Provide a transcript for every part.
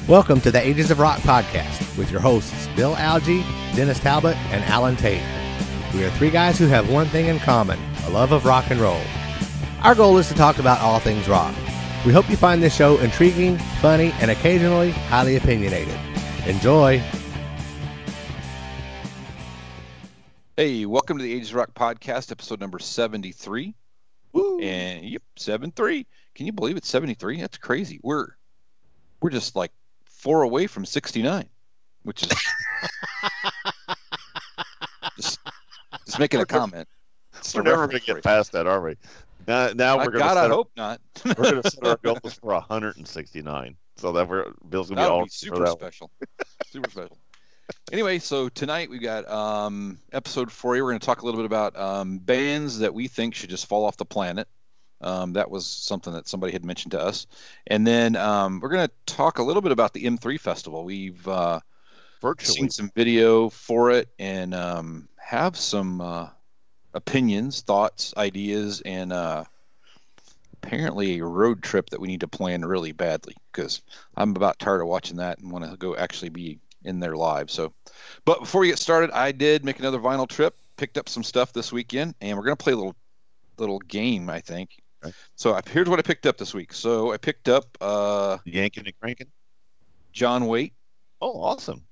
Welcome to the Ages of Rock podcast with your hosts Bill Algie, Dennis Talbot, and Alan Tate. We are three guys who have one thing in common, a love of rock and roll. Our goal is to talk about all things rock. We hope you find this show intriguing, funny, and occasionally highly opinionated. Enjoy! Hey, welcome to the Ages of Rock podcast, episode number 73. Woo! And yep, 73. Can you believe it's 73? That's crazy. We're just like 4 away from 69, which is just making a comment. We're never going to get past that, are we? Now we're going to. I hope not. We're going to set our goals for 169, so that Bill's going to be all super special. Super special. Anyway, so tonight we got episode 40. We're going to talk a little bit about bands that we think should just fall off the planet. That was something that somebody had mentioned to us. And then we're going to talk a little bit about the M3 Festival. We've seen some video for it and have some opinions, thoughts, ideas, and apparently a road trip that we need to plan really badly because I'm about tired of watching that and want to go actually be in there live. So, but before we get started, I did make another vinyl trip, picked up some stuff this weekend, and we're going to play a little game, I think. Okay. So here's what I picked up this week. So I picked up Yanking and Cranking, John Waite. Oh, awesome.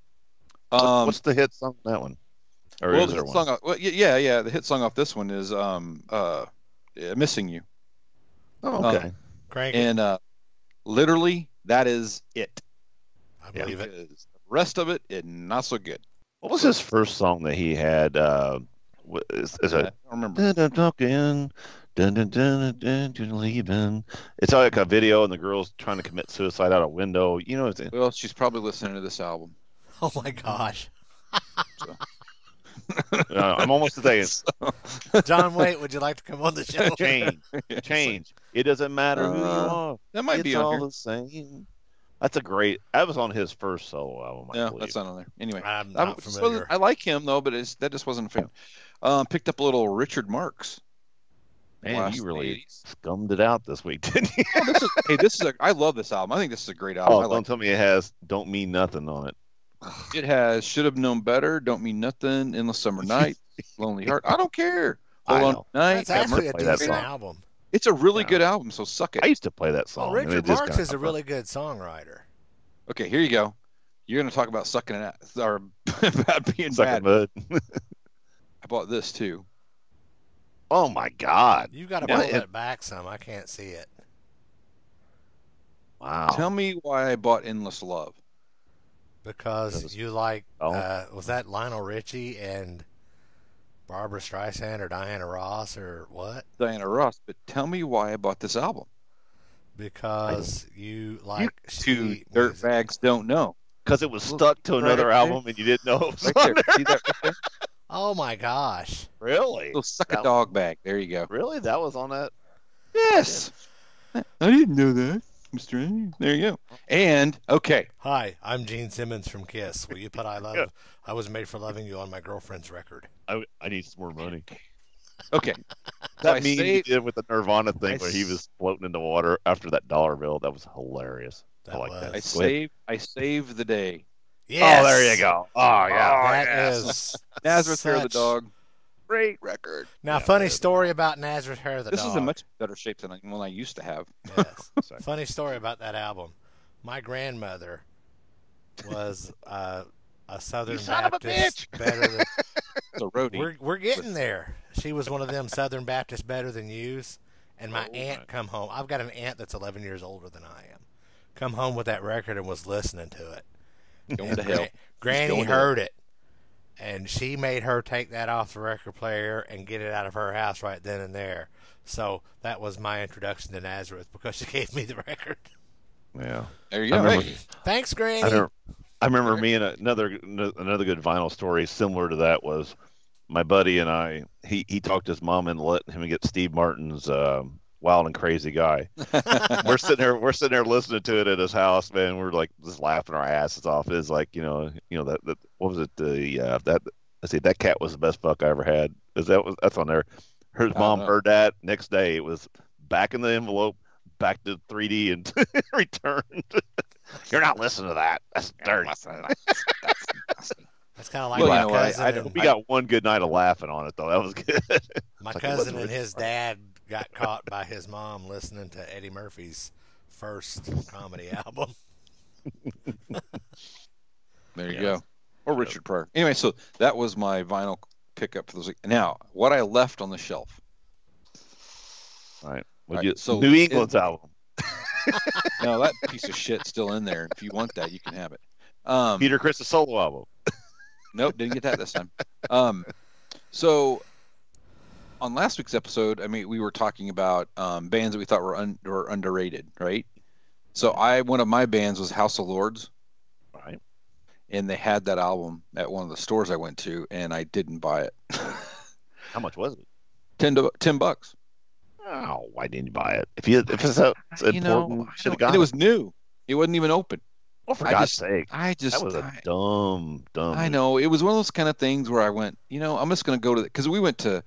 What's the hit song on that one? Or well, is there one? The hit song off this one is Missing You. Oh, okay. And literally, that is it. I believe it. The rest of it is not so good. What was his first song that he had? I don't remember. Talking. Dun, dun, dun, dun, dun, leaving. It's like a video and the girl's trying to commit suicide out a window. You know, well, she's probably listening to this album. Oh my gosh. So. I'm almost saying. John Waite, would you like to come on the show? Change. It doesn't matter who you are. That might be on all here. The same. That's a great. That was on his first solo album. I believe. That's not on there. Anyway, I'm not familiar. I like him though, but that just wasn't a fan. Picked up a little Richard Marx. Man, you really scummed it out this week, didn't you? I love this album. I think this is a great album. Don't tell me it has "Don't Mean Nothing" on it. It has "Should Have Known Better," "Don't Mean Nothing," "Endless Summer Night," "Lonely Heart." I don't care. Hold on Night. That's actually a decent album. It's a really good album, so suck it. I used to play that song. Richard Marx is a really good songwriter. Okay, here you go. You're going to talk about sucking it or about being bad. Mud. I bought this too. Oh my God! You got to pull that back some. I can't see it. Wow! Tell me why I bought "Endless Love." Because you like was that Lionel Richie and Barbra Streisand or Diana Ross or what? Diana Ross. But tell me why I bought this album. Because you like two dirtbags don't know. Because it was stuck to another album and you didn't know it was on there. See that right there? Oh my gosh! Really? Little suck a dog bag. There you go. Really? That was on that? Yes. I didn't know that, Mr. There you go. And okay. Hi, I'm Gene Simmons from Kiss. Will you put "I Was Made for Loving You" on my girlfriend's record? I need some more money. Okay. That meme he did with the Nirvana thing where he was floating in the water after that dollar bill. That was hilarious. I like that. I saved the day. Yes. Oh, there you go. Oh, yeah. That is Nazareth Hair of the Dog. Great record. Now, funny story about Nazareth Hair of the Dog. This is in much better shape than one I used to have. Yes. Funny story about that album. My grandmother was a Southern Baptist better than the roadie. We're getting there. She was one of them Southern Baptist better than yous. And my aunt come home. I've got an aunt that's 11 years older than I am. Come home with that record and was listening to it. Going to hell. Granny heard it, and she made her take that off the record player and get it out of her house right then and there. So that was my introduction to Nazareth because she gave me the record. Yeah, there you go. Thanks, Granny. I remember me and another good vinyl story similar to that was my buddy and I. He talked his mom into letting him get Steve Martin's Wild and Crazy Guy. we're sitting there listening to it at his house, man. We're like just laughing our asses off. It's like, you know that what was it? That cat was the best fuck I ever had. That's on there. Her mom heard that. Next day, it was back in the envelope, back to 3D, and returned. You're not listening to that. That's dirty. That's kind of like Well, my you know what, cousin. We got one good night of laughing on it, though. That was good. My Like, cousin what's and his dad got caught by his mom listening to Eddie Murphy's first comedy album. There you go. Or Richard Pryor. Anyway, so that was my vinyl pickup for this week. Now, what I left on the shelf. All right. So New England's album. No, that piece of shit's still in there. If you want that, you can have it. Peter Chris' solo album. Nope, didn't get that this time. So on last week's episode, I mean, we were talking about bands that we thought were underrated, right? So one of my bands was House of Lords. Right. And they had that album at one of the stores I went to, and I didn't buy it. How much was it? $10. Oh, why didn't you buy it? If it's so important, should have got it. It was new. It wasn't even open. Oh, for God's sake. That was a dumb. I know. It was one of those kind of things where I went, I'm just going to go to because we were in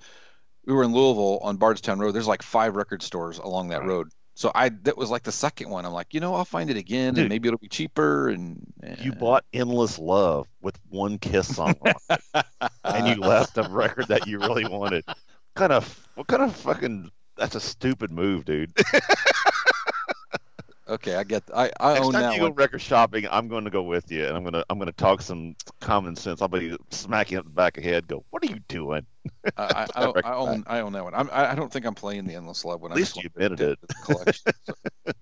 Louisville on Bardstown Road. There's like 5 record stores along that road. So that was like the second one. I'm like, I'll find it again, and maybe it'll be cheaper. And you bought Endless Love with one Kiss song on it, and you left a record that you really wanted. What kind of fucking? That's a stupid move, dude. Okay, I get. I own that one. Next time you go record shopping, I'm going to go with you, and I'm gonna talk some common sense. I'll be smacking up the back of the head. Go, what are you doing? I own that one. I don't think I'm playing the Endless Love one. At least you admitted it. The collection. So, yeah.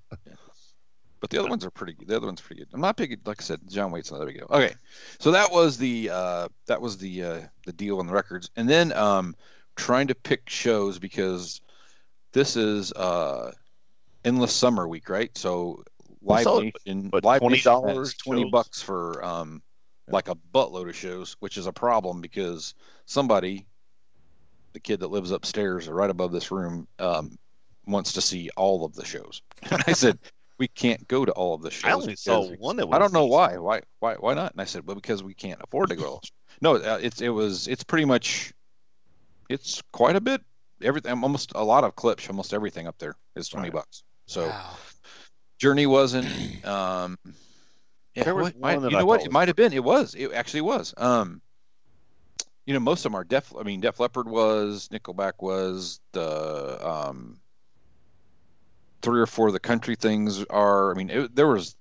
But the other ones are pretty good. The other one's pretty good. I'm not big. Like I said, John Waite's another big deal. Okay, so that was the deal on the records, and then trying to pick shows because this is Endless Summer Week, right? So Live Nation, $20, $20 for like a buttload of shows, which is a problem because somebody, the kid that lives upstairs or right above this room, wants to see all of the shows. And I said, we can't go to all of the shows. I only saw one that was. I don't know why. Why not? And I said, well, because we can't afford to go. No, it's pretty much, it's quite a bit. Everything, almost a lot of clips, almost everything up there is $20. So wow. Journey wasn't. There was one you know what? It might have been. It was. It actually was. Most of them are Def Leppard was, Nickelback was, the 3 or 4 of the country things are. It was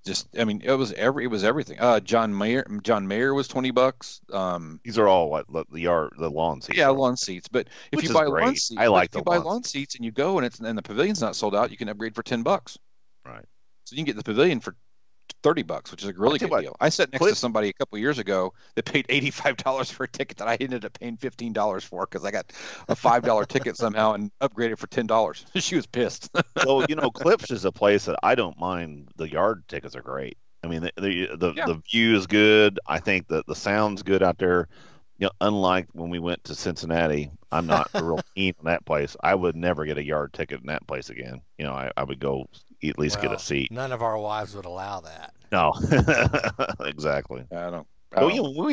everything. John Mayer was $20. These are all what the lawn seats. Yeah, lawn seats. But if you buy lawn seats, lawn seats and you go and the pavilion's not sold out, you can upgrade for $10. Right. So you can get the pavilion for $30, which is a really good deal. I sat next to somebody a couple of years ago that paid $85 for a ticket that I ended up paying $15 for because I got a $5 ticket somehow and upgraded for $10. She was pissed. Well, Clips is a place that I don't mind. The yard tickets are great. The view is good. I think that the sound's good out there. Unlike when we went to Cincinnati, I'm not real keen on that place. I would never get a yard ticket in that place again. I would go at least get a seat. None of our wives would allow that. No, exactly. I don't.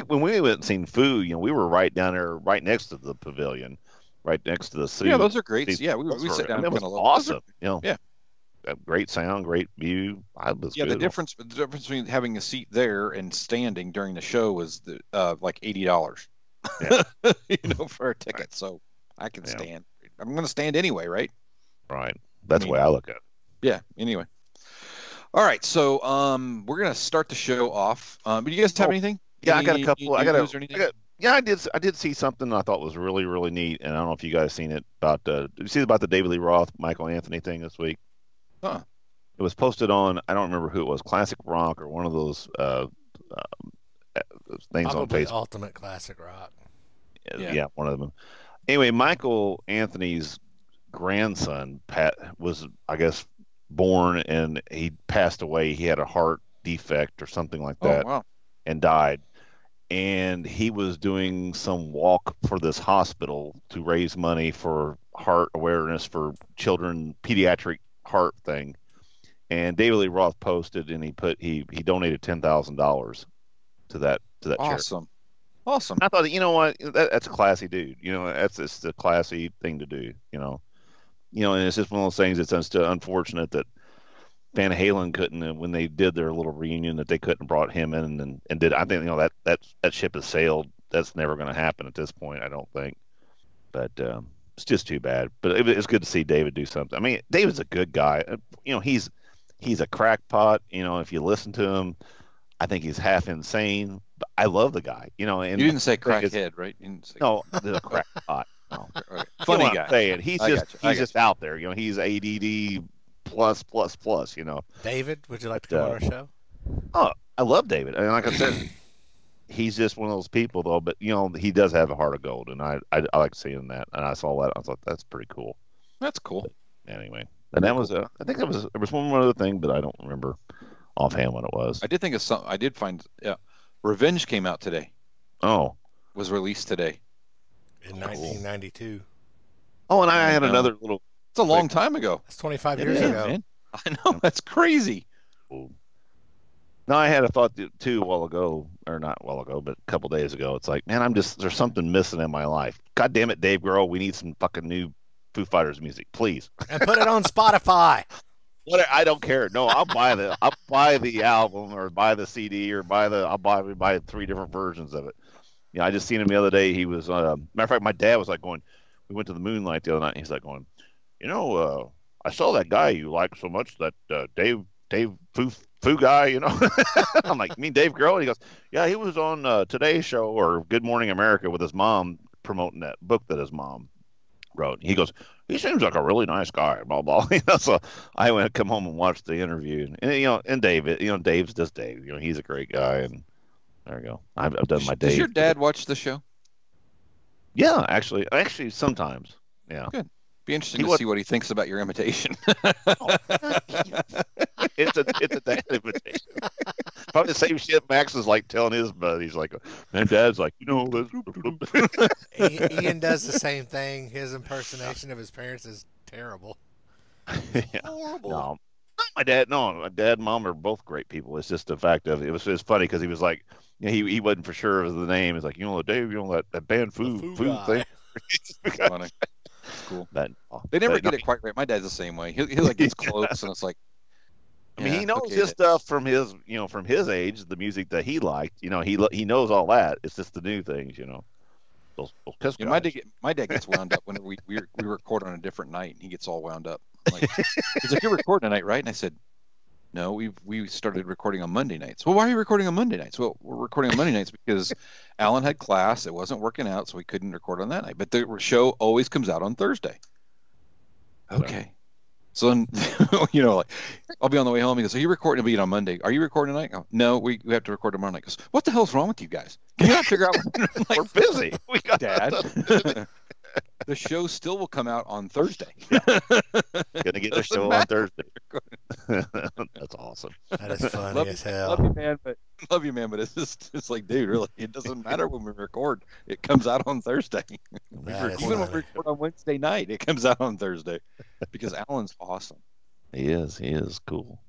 When we went and seen Foo, we were right down there, right next to the pavilion, right next to the seat. Yeah, those are great. Yeah, we sit down. It was awesome. Yeah. Great sound, great view. The difference between having a seat there and standing during the show was like $80. Yeah. For a ticket. Right. So I can stand. I'm going to stand anyway, right? Right. That's the way I look at it. Yeah. Anyway. All right. So we're going to start the show off. Do you guys have anything? Yeah, I got a couple. I did see something I thought was really, really neat, and I don't know if you guys seen it about. Did you see about the David Lee Roth, Michael Anthony thing this week? Huh. It was posted on, I don't remember who it was, Classic Rock or one of those things on Facebook. Ultimate Classic Rock. Yeah, one of them. Anyway, Michael Anthony's grandson, Pat, was, I guess, born and he passed away. He had a heart defect or something like that. Oh, wow. And died. And he was doing some walk for this hospital to raise money for heart awareness for children, pediatric heart thing. And David Lee Roth posted and he donated $10,000 to that awesome. charity. Awesome. I thought, you know what, that's a classy dude. You know, that's just a classy thing to do. And it's just one of those things. It's unfortunate that Van Halen couldn't, when they did their little reunion, that they couldn't brought him in and did. I think that ship has sailed. That's never going to happen at this point, I don't think. But it's just too bad. But it's good to see David do something. I mean, David's a good guy. He's a crackpot. If you listen to him, I think he's half insane. But I love the guy. And you didn't say crackhead, right? You didn't say... No, the crackpot. No. Okay. Funny guy. Saying. He's just out there. He's ADD plus. David, would you like to come on our show? Oh, I love David. And like I said, he's just one of those people, though. But he does have a heart of gold, and I like seeing that. And I saw that. I thought that's pretty cool. That's cool. But anyway, and that was I think there was one other thing, but I don't remember offhand what it was. I did think of something. I did find. Yeah, Revenge came out today. Oh, was released today in 1992. Oh, and I had another little. It's a long time ago. It's 25 years ago. Man. I know, that's crazy. Cool. No, I had a thought too a while ago, or not a while ago, but a couple days ago. It's like, man, there's something missing in my life. God damn it, Dave Grohl, we need some fucking new Foo Fighters music, please. And put it on Spotify. I don't care. No, I'll buy the album or buy the CD or I'll buy 3 different versions of it. I just seen him the other day. He was matter of fact, my dad was like going. We went to the Moonlight the other night. And he's like going, I saw that guy you like so much, that Dave Foo guy, I'm like, you mean Dave Grohl? And he goes, yeah, he was on Today's Show or Good Morning America with his mom promoting that book that his mom wrote. He goes, he seems like a really nice guy, blah, blah. So I went to come home and watch the interview. And David, Dave's just Dave. He's a great guy. And there you go. I've done my Dave. Does your dad watch the show? Yeah, actually, sometimes. Yeah. Good. Be interesting to see what he thinks about your imitation. It's a dad imitation. Probably the same shit Max is like telling his buddies. Like, and Dad's like, Ian does the same thing. His impersonation of his parents is terrible. Yeah. Horrible. No, my dad and mom are both great people. It's just the fact of it was funny because he was like, he wasn't for sure of the name. He's like, Dave, that band Foo thing. Funny. Cool. They never get it quite right. My dad's the same way. He like gets close, and it's like. I mean, he knows his stuff from his, from his age, the music that he liked. He knows all that. It's just the new things, Those my dad gets wound up whenever we record on a different night, and he gets all wound up. Like, he's like, "You're recording tonight, right?" And I said, "No, we started recording on Monday nights." Well, why are you recording on Monday nights? Well, we're recording on Monday nights because Alan had class. It wasn't working out, so we couldn't record on that night. But the show always comes out on Thursday. Okay. So then, like, I'll be on the way home. He goes, "Are you recording? It'll be on Monday. Are you recording tonight?" Oh, no, we have to record tomorrow night. He goes, "What the hell's wrong with you guys? Can you not figure out?" Like, we're busy. We got Dad. The show still will come out on Thursday. Gonna get the show on Thursday. That's awesome. That is funny as hell. Love you, man. But it's like, dude, really, it doesn't matter when we record. It comes out on Thursday. Even when we record on Wednesday night, it comes out on Thursday because Alan's awesome. He is cool.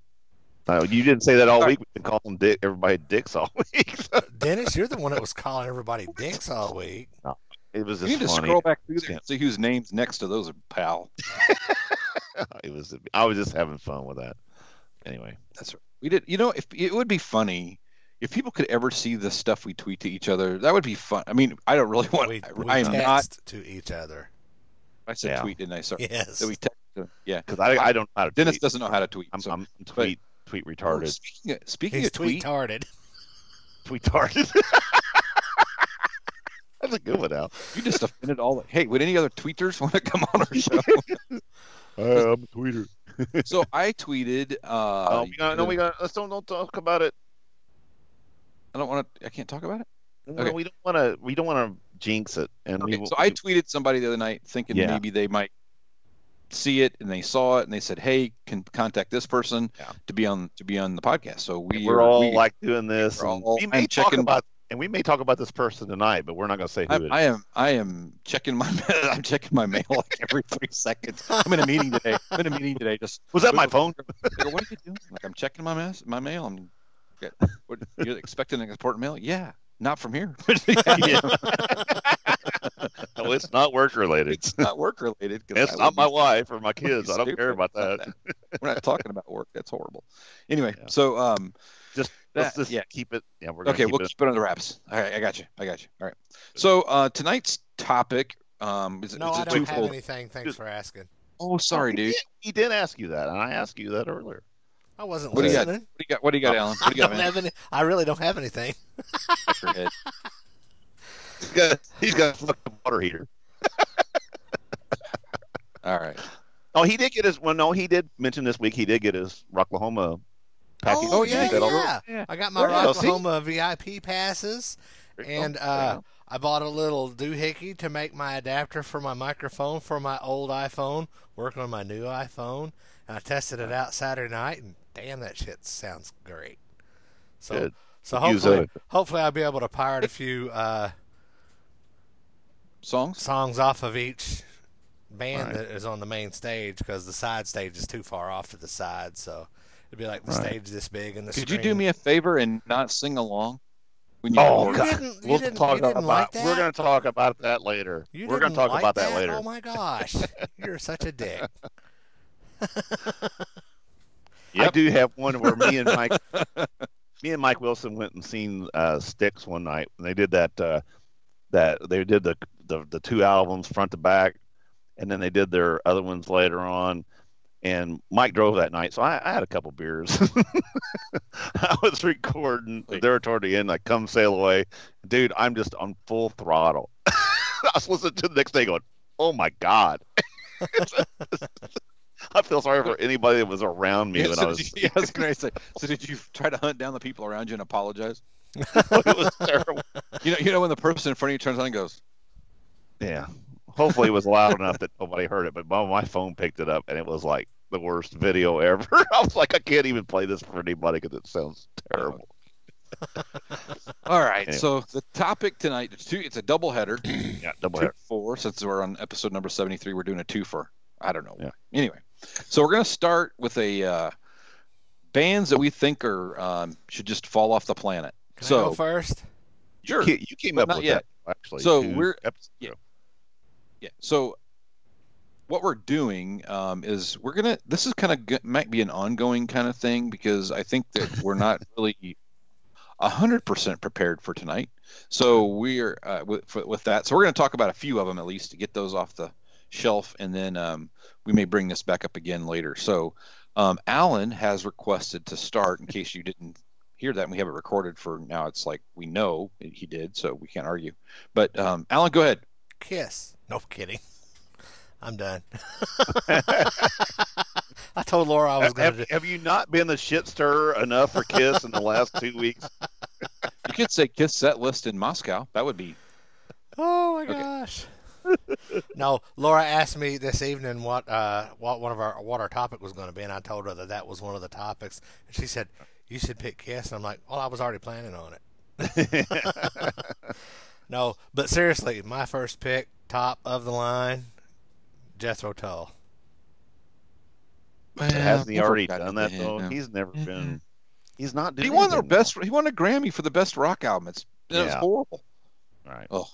You didn't say that all week. We've been calling everybody dicks all week. Dennis, you're the one that was calling everybody dicks all week. No, it was just you need to scroll back through there and see whose name's next to those, pal. I was just having fun with that. Anyway, that's right. We did. If it would be funny if people could ever see the stuff we tweet to each other. That would be fun. I mean, I don't really want. We I am not to each other. I said tweet, didn't I? Sorry. Yes. So we text. Yeah, because I don't know how to. Dennis tweet. doesn't know how to tweet. I'm tweet retarded. Speaking of tweet retarded. Tweetarded. That's a good one, Al. You just offended all. Hey, would any other tweeters want to come on our show? I'm a tweeter. So I tweeted. Let's don't talk about it. I don't want to. I can't talk about it. No, okay. We don't want to jinx it. And so I tweeted somebody the other night, thinking maybe they might see it, and they saw it, and they said, "Hey, can contact this person to be on the podcast." So we're all like doing this. We may talk about this person tonight, but we're not going to say who it is. I am checking my mail like every 3 seconds. I'm in a meeting today. Just was that my phone? What are you doing? Like, I'm checking my mail. You're expecting an important mail? Yeah. Not from here. Yeah. No, it's not work related. It's not work related. It's not my wife or my kids. I don't care about that. We're not talking about work. That's horrible. Anyway, Yeah. so let's just yeah. keep it. Yeah, we're Okay, keep we'll it. keep it under wraps. All right, I got you. All right. So tonight's topic is No, it's I a don't have twofold. anything. Thanks for asking. Oh, sorry, dude. He did ask you that, and I asked you that earlier. I wasn't What do you got? listening. What do you got, Alan? What do you got, I don't man? have any. I really don't have anything. Check your head. He's got a fucking water heater. All right. Oh, he did get his. Well, no, he did mention this week he did get his Rocklahoma package. Oh, He yeah, did that all- yeah. Yeah. I got my Well, see? Rocklahoma VIP passes, There you go. and There you go. I bought a little doohickey to make my adapter for my microphone for my old iPhone, work on my new iPhone. And I tested it out Saturday night, and damn, that shit sounds great. So, Good. so Use hopefully I'll be able to pirate a few Songs? songs off of each band Right. that is on the main stage, because the side stage is too far off to the side, so it'd be like the Right. stage this big and the Could you screen. do me a favor and not sing along? When you Oh, You God. didn't- you We'll didn't- talk you didn't about. like that? We're going to talk about that later. You We're going didn't to talk like about that later. Oh my gosh, you're such a dick. I do have one where me and Mike Wilson went and seen Styx one night, and they did that they did the two albums front to back, and then they did their other ones later on. And Mike drove that night, so I had a couple beers. I was recording there toward the end, like "Come Sail Away," dude. I'm just on full throttle. I was listening to the next day, going, "Oh my God." I feel sorry for anybody that was around me when I was. I was going to say. So did you try to hunt down the people around you and apologize? It was terrible. You know when the person in front of you turns on and goes, Yeah. Hopefully it was loud enough that nobody heard it, but my phone picked it up, and it was like the worst video ever. I was like, I can't even play this for anybody because it sounds terrible. "All right." Anyway. So the topic tonight it's a double header. Yeah, double header. 4 since we're on episode number 73. We're doing a 2 for. I don't know. Yeah. Anyway, so we're going to start with a bands that we think are should just fall off the planet. Can I So go first? sure. You came But up not with yet. that, actually. So 2 we're- episodes yeah. ago. Yeah. So what we're doing is we're gonna. This is kind of might be an ongoing kind of thing because I think that we're not really 100% prepared for tonight. So we're with that. So we're going to talk about a few of them at least to get those off the shelf, and then we may bring this back up again later. So Alan has requested to start. In case you didn't hear that, and we have it recorded for now. It's like we know he did, so we can't argue. But Alan, go ahead. Kiss. No kidding. I'm done. I told Laura I was going to do. Have you not been the shit stirrer enough for Kiss in the last 2 weeks? You could say Kiss set list in Moscow. That would be. Oh my gosh. No, Laura asked me this evening what our topic was going to be, and I told her that was one of the topics, and she said, "You should pick Kiss," and I'm like, "Well, I was already planning on it." No, but seriously, my first pick, top of the line, Jethro Tull. Hasn't he Never already got done to that him, though? no. He's never been. He's not doing. He won their anything now. best. He won a Grammy for the best rock album. It was Yeah. horrible. Right. Oh,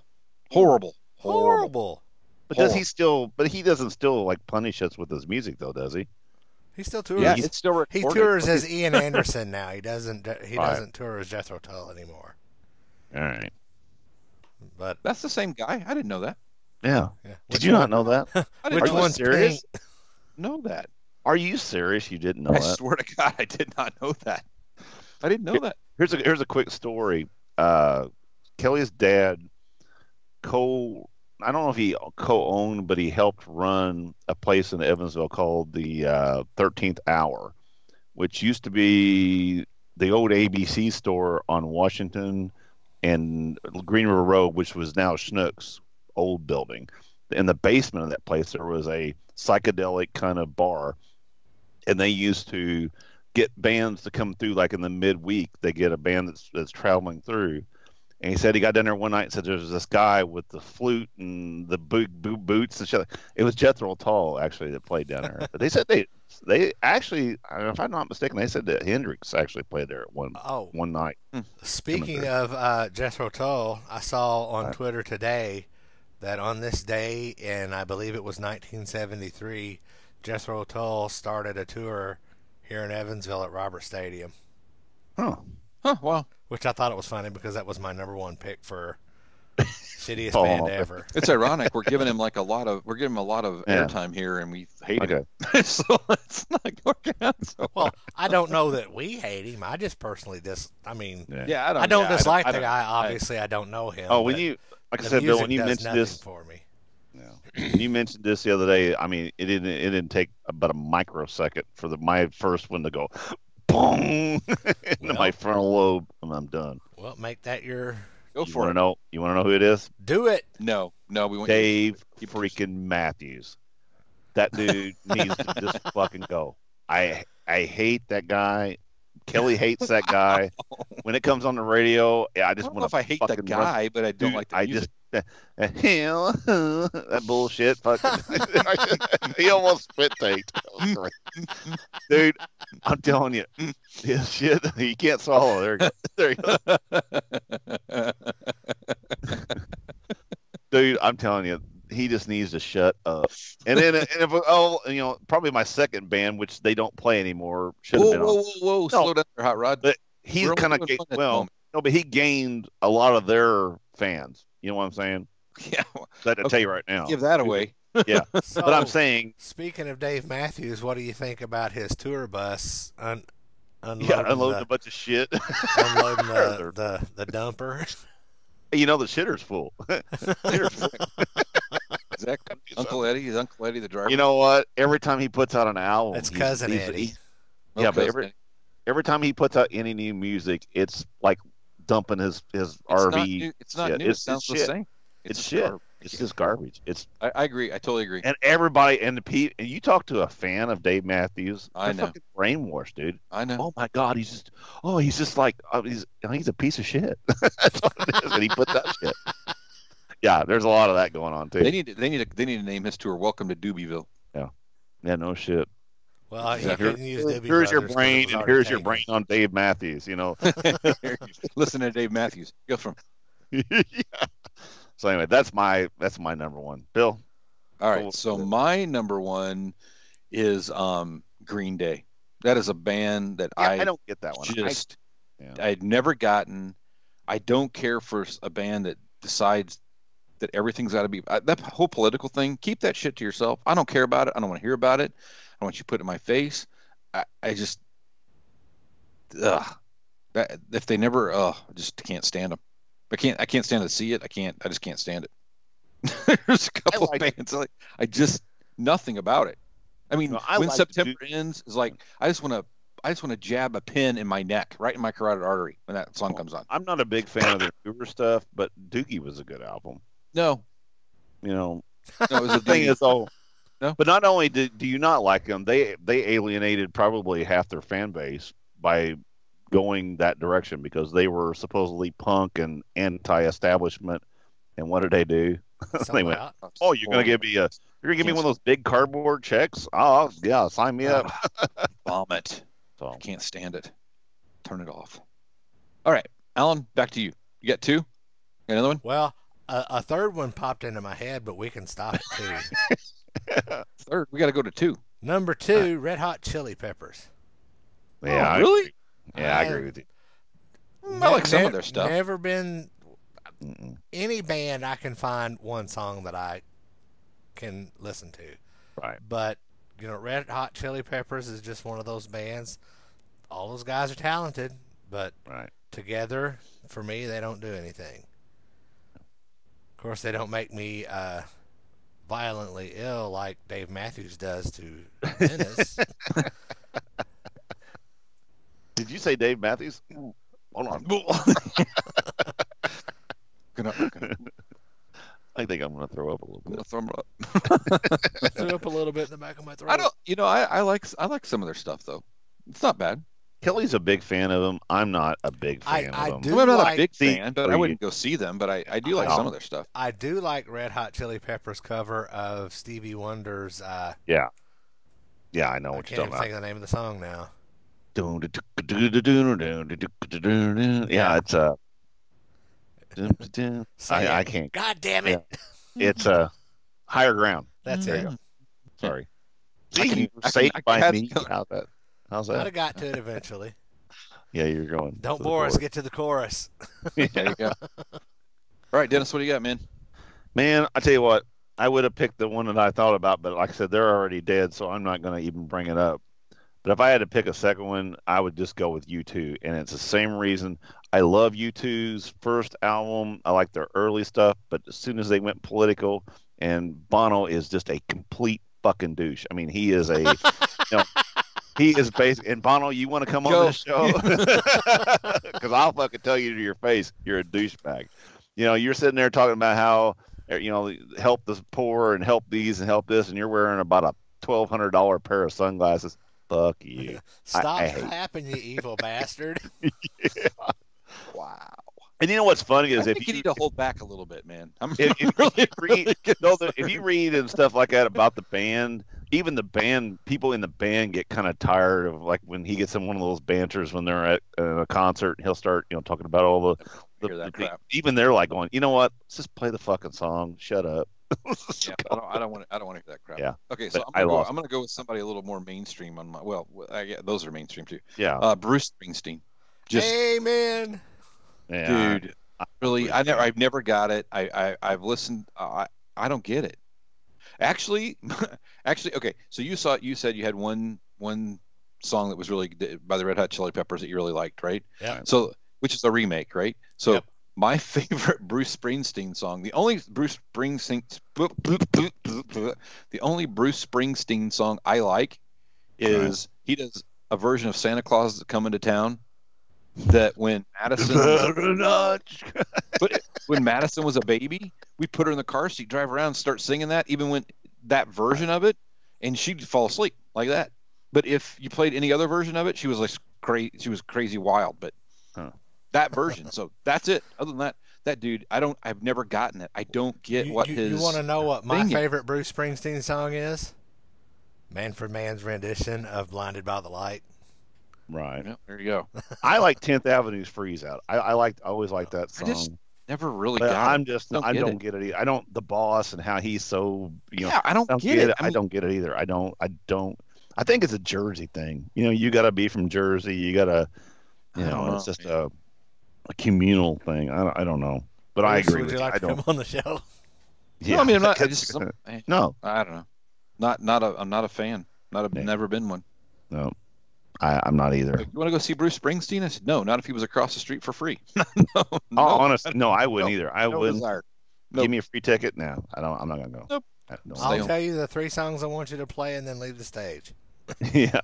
horrible. Horrible. But does Horrible. he still? But he doesn't still like punish us with his music though, does he? He still tours. Yeah, it's still He recorded. tours as Ian Anderson now. He doesn't. He Right. doesn't tour as Jethro Tull anymore. All right. But That's the same guy. I didn't know that. Yeah. yeah. Did you not know that? I didn't Which Are you know, one's serious? pink? know that. Are you serious? You didn't know I that? swear to God, I did not know that. I didn't know that. Here's a quick story. Kelly's dad I don't know if he co-owned, but he helped run a place in Evansville called the 13th Hour, which used to be the old ABC store on Washington and Green River Road, which was now Schnucks' old building. In the basement of that place, there was a psychedelic kind of bar, and they used to get bands to come through. Like in the midweek, they get a band that's traveling through. And he said he got down there one night and said there's this guy with the flute and the boots and shit. It was Jethro Tull actually that played down there. But they said They actually, if I'm not mistaken, they said that Hendrix actually played there at one night. Speaking of Jethro Tull, I saw on Twitter today that on this day, and I believe it was 1973, Jethro Tull started a tour here in Evansville at Robert Stadium. Huh. Wow. Which I thought it was funny because that was my number one pick for shittiest band ever. It's ironic. We're giving him a lot of airtime here, and we hate him. So it's not working out so well. I don't know that we hate him. I just personally I don't dislike the guy. Obviously, I don't know him. Oh, when you, like I said, Bill, when you mentioned this for me. When you mentioned this the other day, I mean, it didn't take about a microsecond for my first one to go, boom, into my frontal lobe, and I'm done. Well, make that your. Go for it. You want to know who it is? Do it. No, we want Dave freaking Matthews. That dude needs to just fucking go. I hate that guy. Kelly hates that guy. When it comes on the radio, I just want to. If I hate that guy, but I don't like the music. That bullshit. Fucking, he almost spit taked. Dude, I'm telling you, this shit you can't swallow. There you go. Dude, I'm telling you, he just needs to shut up. And then, probably my second band, which they don't play anymore. Should have been on. Whoa, slow down, Hot Rod. But he's kind of but he gained a lot of their fans. You know what I'm saying? Yeah. That I tell you right now. Give that away. Yeah. So, but I'm saying. Speaking of Dave Matthews, what do you think about his tour bus unloading a bunch of shit. Unloading the dumper. You know the shitter's full. Exactly. Uncle Eddie the driver. You know what? Every time he puts out an album, it's Cousin Eddie. But every time he puts out any new music, it's like dumping his RV. It's not new. It sounds the same. It's shit. Garbage. It's just garbage. I agree. I totally agree. And everybody and you talk to a fan of Dave Matthews, I know. Fucking brainwashed, dude. I know. Oh my God, he's just like he's a piece of shit. That's what it is, and he puts out shit. Yeah, there's a lot of that going on too. They need to name his tour "Welcome to Doobieville." Yeah, no shit. Well, here's your brain, and here's your brain on Dave Matthews. You know, listen to Dave Matthews. Go from. Yeah. So anyway, that's my number one. Bill. All right. So my number one is Green Day. That is a band that I don't get that one. I'd never gotten. I don't care for a band that decides that everything's got to be that whole political thing. Keep that shit to yourself. I don't care about it. I don't want to hear about it. I want you to put it in my face. I just, if they never, I just can't stand them. I can't stand to see it. I just can't stand it. There's a couple of bands I just nothing about it. I mean, when September ends is like I just want to jab a pin in my neck, right in my carotid artery when that song comes on. I'm not a big fan of their newer stuff, but Dookie was a good album. No, it was the thing is no. But not only do you not like them, they alienated probably half their fan base by going that direction because they were supposedly punk and anti-establishment. And what did they do? They went, "Oh, you're gonna give me one of those big cardboard checks? Oh, yeah, sign me up." Vomit. So I can't stand it. Turn it off. All right, Alan, back to you. You got two? Got another one? Well, a third one popped into my head, but we can stop at two. Third, we got to go to two. Number two, Red Hot Chili Peppers. Yeah, really? I agree with you. I like some of their stuff. Never been any band I can find one song that I can listen to. Right. But, Red Hot Chili Peppers is just one of those bands. All those guys are talented, but together, for me, they don't do anything. Of course, they don't make me violently ill like Dave Matthews does to Dennis. Did you say Dave Matthews? Hold on. I think I'm going to throw up a little bit. Threw up a little bit in the back of my throat. I like some of their stuff though. It's not bad. Kelly's a big fan of them. I'm not a big fan of them. I'm not a big fan, but I wouldn't go see them. But I do like some of their stuff. I do like Red Hot Chili Peppers' cover of Stevie Wonder's. Yeah, Yeah, I know I what can't you're even talking think of the name of the song now. about. Yeah, it's Say I it. can't. God damn Yeah, it. it's Higher Ground. That's There you it. go. Sorry. I See, can- you were I can- saved I can by have me. some- How's I'd that? have got to it eventually. Yeah, you're going. Don't to the bore us. chorus. Get to the chorus. There you go. All right, Dennis, what do you got, man? Man, I tell you what, I would have picked the one that I thought about, but like I said, they're already dead, so I'm not going to even bring it up. But if I had to pick a second one, I would just go with U2, and it's the same reason. I love U2's first album. I like their early stuff, but as soon as they went political, and Bono is just a complete fucking douche. I mean, he is he is basic. And Bono, you want to come Go. on this show? Because I'll fucking tell you to your face, you're a douchebag. You're sitting there talking about how, help the poor and help these and help this, and you're wearing about a $1,200 pair of sunglasses. Fuck you. Stop I hate clapping, you evil bastard. Wow. And you know what's funny I is if think you need to hold back a little bit, man. I'm if you really, read, if you read and stuff like that about the band, even the band people in the band get kind of tired of, like, when he gets in one of those banters when they're at a concert, he'll start talking about all hear that crap. even they're like going, you know what, let's just play the fucking song, shut up. Yeah, I don't want to hear that crap. Yeah. Okay, so But I lost. I'm gonna go with somebody a little more mainstream on my. Well, those are mainstream too. Yeah, Bruce Springsteen. Just Amen. yeah. dude, really, I've never got it. I've listened. I don't get it. Actually, okay. So you said you had one song that was really by the Red Hot Chili Peppers that you really liked, right? Yeah. So, which is a remake, right? So, Yep. my favorite Bruce Springsteen song, the only Bruce Springsteen song I like is he does a version of Santa Claus Coming to Town. That when Madison was a baby, we put her in the car seat, drive around, and start singing that, even when that version of it, and she'd fall asleep like that. But if you played any other version of it, she was like crazy. She was crazy wild. But that version, so that's it. Other than that dude, I've never gotten it. I don't get what his. You want to know what my thing is. favorite Bruce Springsteen song is? Manfred Mann's rendition of "Blinded by the Light." Right. Yeah, there you go. I like 10th Avenue's Freeze Out. I always liked that song. I just never really But got I'm it. just Don't I get don't it. get it either. I don't, the boss and how he's so Yeah, I don't I don't get get it. I don't get it either. I think it's a Jersey thing. You got to be from Jersey. You got to, I don't it's know, just a communal thing. I don't know, but I Bruce, agree would with you you. like I to don't. come on the show? Yeah, No, I mean, I'm not. no, I don't know. I'm not a fan. Never been one. no, I'm not either. Like, you want to go see Bruce Springsteen? I said no, not if he was across the street for free. Oh, honestly, no, I wouldn't either. I no wouldn't. desire. Give Nope. me a free ticket now. I'm not gonna go. Nope. No. Stay I'll home. tell you the 3 songs I want you to play and then leave the stage. Yeah.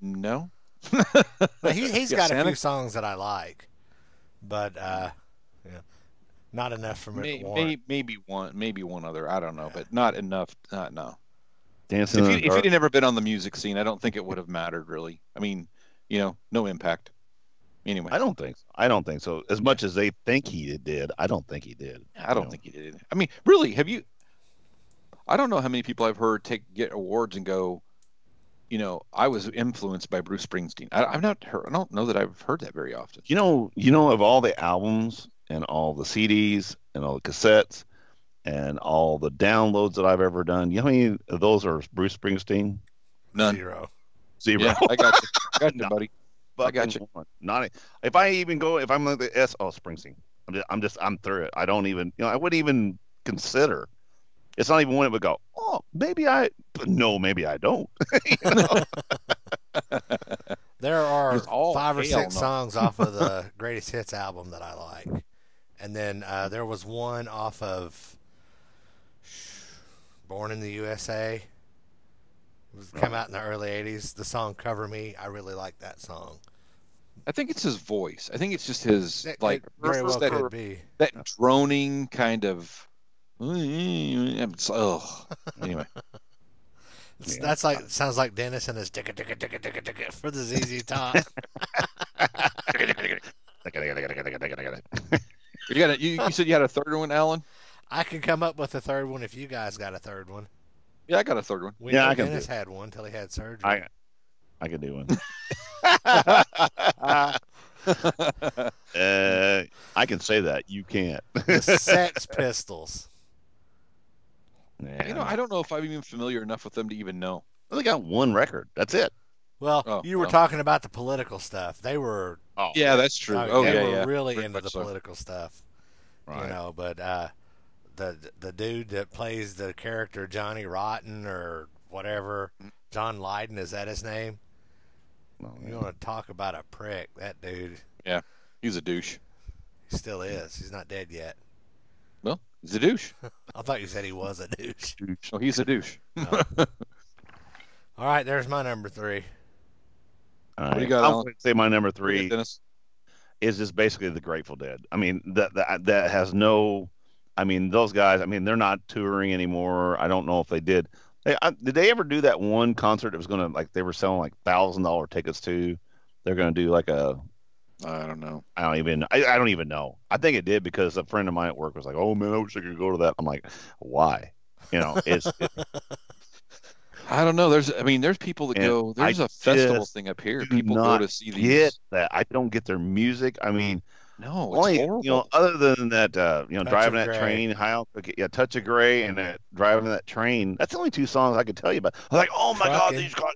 No. But he's Yeah, got a Santa- few songs that I like, but not enough for me to warrant. Maybe one other. I don't know, but not enough. No. Dancing If in the he'd Dark. never been on the music scene, I don't think it would have mattered really. I mean, no impact. Anyway, I don't think so. As much as they think he did, I don't think he did. I don't think he did either. I mean, really, have you? I don't know how many people I've heard get awards and go, I was influenced by Bruce Springsteen. I've not heard. I don't know that I've heard that very often. Of all the albums and all the CDs and all the cassettes and all the downloads that I've ever done, you know how many of those are Bruce Springsteen? None. 0. Zero. Yeah, I got you. I got you, No. buddy. I got you. One. Not if I'm like the S. Oh, Springsteen. I'm through it. I don't even. I wouldn't even consider. It's not even one that would go. Oh, maybe maybe I don't. There are It's all 5 or hell 6 no. songs off of the Greatest Hits album that I like, and then there was one off of Born in the USA. It came out in the early '80s. The song "Cover Me," I really like that song. I think it's his voice. I think it's just his It that, very well could be. that droning kind of. Anyway, That's like sounds like Dennis and his ticka ticka ticka ticka ticka for the ZZ Top. you said you had a third one, Alan. I can come up with a third one if you guys got a third one. Yeah, I got a third one. We Yeah, know I can Dennis do it. had one until he had surgery. I could do one. I can say that. You can't. The Sex Pistols. You know, I don't know if I'm even familiar enough with them to even know. They got one record. That's it. Well, Oh, you were well. talking about the political stuff. They were, Oh, Yeah, that's true. they yeah, were yeah. really Very into much the so. political stuff. right. You know, but the dude that plays the character Johnny Rotten or whatever, John Lydon, is that his name? Oh, You yeah. want to talk about a prick? That dude, He's a douche. he still is. He's not dead yet. Well, he's a douche. I thought you said he was a douche. Oh, he's a douche. No. All right, there's my number 3. All What do you right. got, I'm Alan? going to say my number Yeah, 3 Dennis. is just basically the Grateful Dead. I mean, that has no. I mean, those guys. I mean, they're not touring anymore. I don't know if they did. Did they ever do that one concert that was going to, like, they were selling like $1,000 tickets to? They're going to do like a. I don't know. I don't even know. I think it did because a friend of mine at work was like, "Oh man, I wish I could go to that." I'm like, "Why?" You know, I don't know. There's people that And go. There's I a festival just thing up here. do People go not to see these. get that. I don't get their music. I mean, No, it's only horrible. other than that, driving of that Grey. train, Touch of Grey, and that driving that train. That's the only 2 songs I could tell you about. I was like, "Oh my God, Trucking. these got."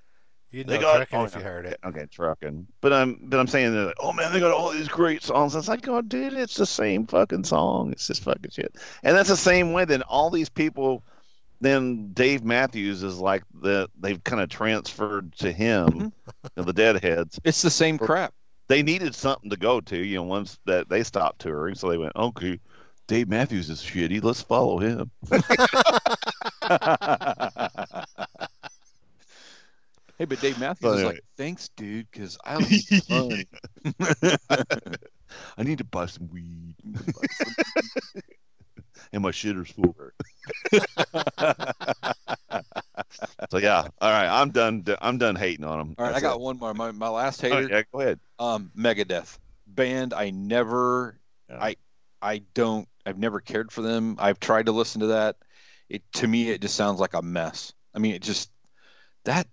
You'd They know got- Trucking oh, if you yeah. heard it. Okay, trucking. But I'm saying that, oh man, they got all these great songs. It's like, oh dude, it's the same fucking song. It's just fucking shit. And that's the same way that all these people, then Dave Matthews is like they've kind of transferred to him, the Deadheads. It's the same crap. They needed something to go to, once that they stopped touring, so they went, okay, Dave Matthews is shitty. Let's follow him. Hey, but Dave Matthews But is anyway. like, thanks, dude, because I like fun. I need to buy some weed. And my shitter's full. So yeah, all right, I'm done. I'm done hating on them. All right, I got one more. My last hater, Yeah, go ahead. Megadeth band. I never, Yeah. I've never cared for them. I've tried to listen to that. To me, it just sounds like a mess. I mean, it just that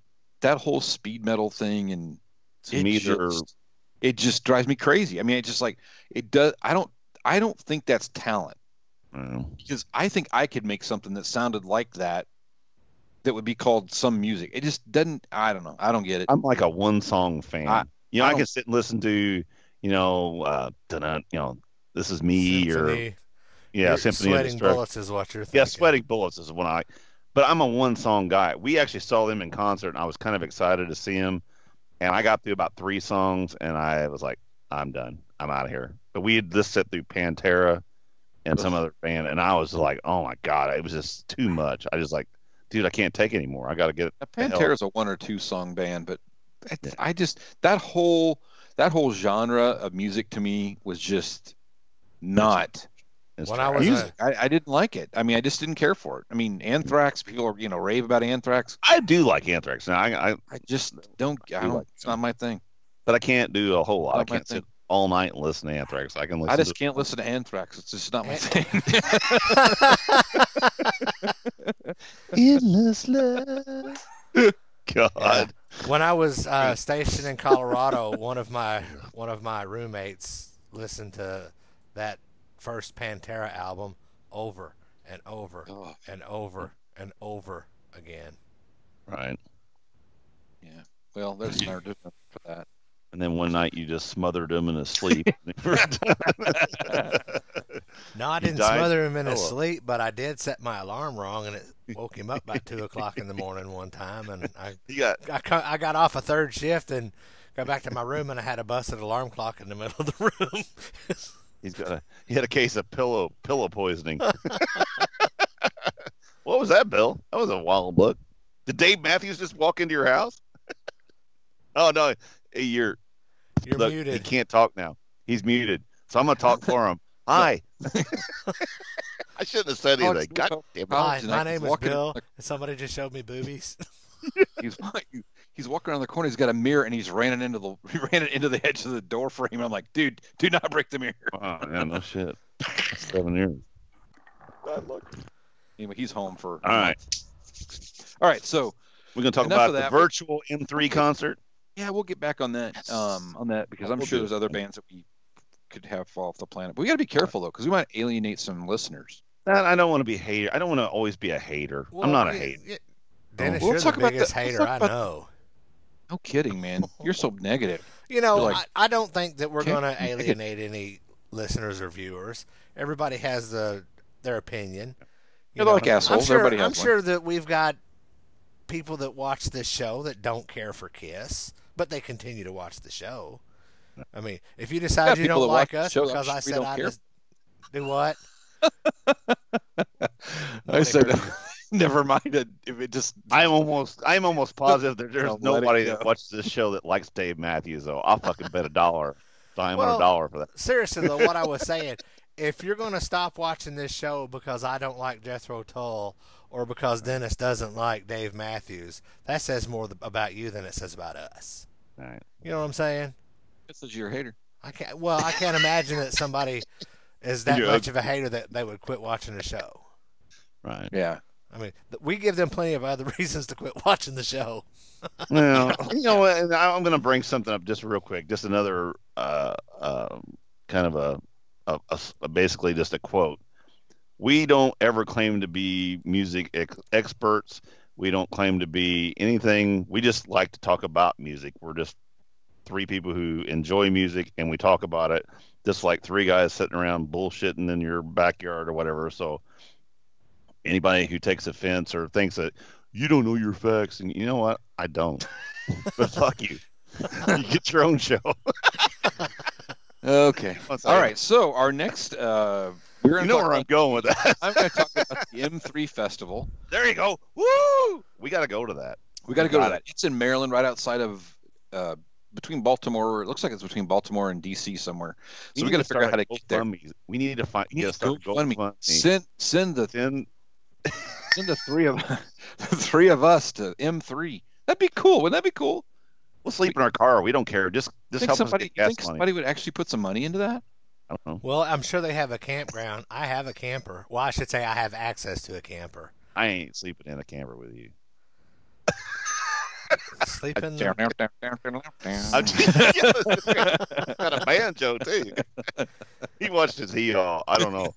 whole speed metal thing, and To me, they're it just drives me crazy. I mean, it's just like it does. I don't think that's talent, because I think I could make something that sounded like that would be called some music. It just doesn't. I don't know. I don't get it. I'm like a one song fan. I I can sit and listen to, This Is Me Symphony. or Symphony of Sweating Destruction. Bullets is what you're thinking. Yeah, Sweating Bullets is one but I'm a one song guy. We actually saw them in concert and I was kind of excited to see them. And I got through about 3 songs and I was like, I'm done. I'm out of here. But we had just sit through Pantera and some other band and I was like, oh my God, it was just too much. I just like, dude, I can't take it anymore. I got to get Now, Pantera's a 1 or 2 song band, but I just that whole genre of music to me was just not It's When I was music. I didn't like it. I mean, I just didn't care for it. I mean, Anthrax, people are rave about Anthrax. I do like Anthrax. Now, I just don't. like It's not my thing. but I can't do a whole lot. I Not my can't sit thing. all night and listen to Anthrax. I can listen. I just to can't listen to Anthrax. It's just not my thing. Endless Love. God. When I was stationed in Colorado, one of my roommates listened to that first Pantera album over and over Oh, and over and over again. Right. yeah. Well, there's another difference for that. And then one night you just smothered him in his sleep. No, I You didn't died? smother him in his Oh, well. sleep, but I did set my alarm wrong, and it woke him up by 2:00 in the morning one time. And You got I got off a third shift and got back to my room, and I had a busted alarm clock in the middle of the room. he had a case of pillow poisoning. What was that, Bill? That was a wild look. Did Dave Matthews just walk into your house? Oh no, you're look, muted. He can't talk now. He's muted. So I'm gonna talk for him. Hi. I shouldn't have said anything. God damn it. Hi, and my I name was is walking Bill, in the- and somebody just showed me boobies. He's walking around the corner. He's got a mirror, and he ran it into the edge of the door frame. I'm like, dude, do not break the mirror. Oh, yeah, no shit. 7 years. Anyway, he's home for. All right. All right, so We're going to talk enough about of the that. virtual M3 concert. Yeah, we'll get back on that. Because I'm We'll sure do there's it. other bands that we could have fall off the planet. But we got to be careful though, because we might alienate some listeners. I don't want to be a hater. I don't want to always be a hater. I'm not a hater. Dennis, Well, you're let's the talk about biggest the- let's hater talk I about- know. No kidding, man. You're so negative. You know, You're like- I don't think that we're Okay. going to alienate any listeners or viewers. Everybody has their opinion. They're like assholes. Everybody has I'm one. sure that we've got people that watch this show that don't care for Kiss, but they continue to watch the show. I mean, if you got decide you people don't that like watch the us show, I'm because sure I we said don't I care. just do what? I said, never mind. If it just, I'm almost positive that there's No, let it nobody go. that watches this show that likes Dave Matthews, though. I'll fucking bet $1 on Well, $1 for that. Seriously, though, what I was saying, if you're going to stop watching this show because I don't like Jethro Tull or because Dennis doesn't like Dave Matthews, that says more about you than it says about us. All right. You know what I'm saying? this is your hater. I can't imagine that somebody is that Yeah. much of a hater that they would quit watching the show. Right. Yeah. I mean, we give them plenty of other reasons to quit watching the show. Well, you know what? and I'm going to bring something up just real quick. Just another kind of basically just a quote. We don't ever claim to be music experts. We don't claim to be anything. We just like to talk about music. We're just three people who enjoy music and we talk about it, just like three guys sitting around bullshitting in your backyard or whatever. So anybody who takes offense or thinks that you don't know your facts, and you know what? I don't. But fuck you. You get your own show. Okay. What's All that? right. So our next, we're You going to know talk where I'm going with that. I'm going to talk about the M3 Festival. There you go. Woo! We got to go to that. We got to go to Got that. It's in Maryland, right outside of, between Baltimore. It looks like it's between Baltimore and DC somewhere. So we got to figure out how to get there. We need to find. You Yeah, need to start GoFundMe. GoFundMe. Send the Then three of the three of us to M3. That'd be cool. Wouldn't that be cool? we'll sleep in our car. We don't care. Just Think help us somebody, get you gas think money. somebody would actually put some money into that? I don't know. Well, I'm sure they have a campground. I have a camper. Well, I should say I have access to a camper. I ain't sleeping in a camper with you. Sleep in the... I've got a banjo too. He watched his all. I don't know.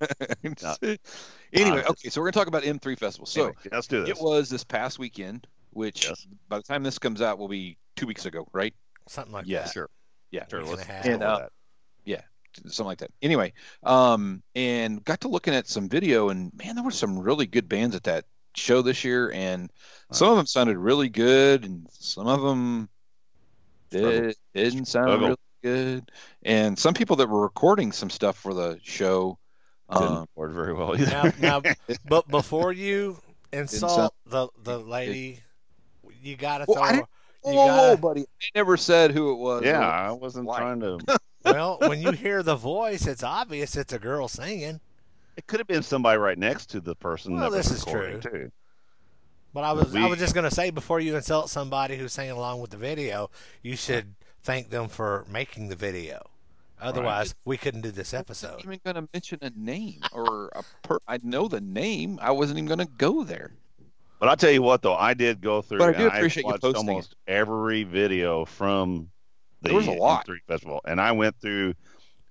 Anyway, okay, so we're gonna talk about M3 Festival. So Anyway, let's do this. it was this past weekend, which Yes. by the time this comes out will be 2 weeks ago, right? Something like Yes. that. Sure. Yeah, Sure. Week Let's and a half. go And, with that. something like that. Anyway, and got to looking at some video, and man, there were some really good bands at that show this year, and some of them sounded really good, and some of them didn't sound Struggle. really good. And some people that were recording some stuff for the show, Didn't record very well either. Now, but before you insult sound- the lady, you got to Well, I throw. didn't- You gotta, buddy, I never said who it was. Yeah, I wasn't Why? trying to. well, when you hear the voice, it's obvious it's a girl singing. It could have been somebody right next to the person Well, that was this is recording true. too. But I was We- just gonna say, before you insult somebody who's singing along with the video, you should thank them for making the video. Otherwise, we couldn't do this I episode. wasn't even going to mention a name or I know the name. I wasn't even going to go there. But I'll tell you what, though, I did go through. But I do and appreciate you watched posting almost every video from the There was a lot. M3 Festival, and I went through,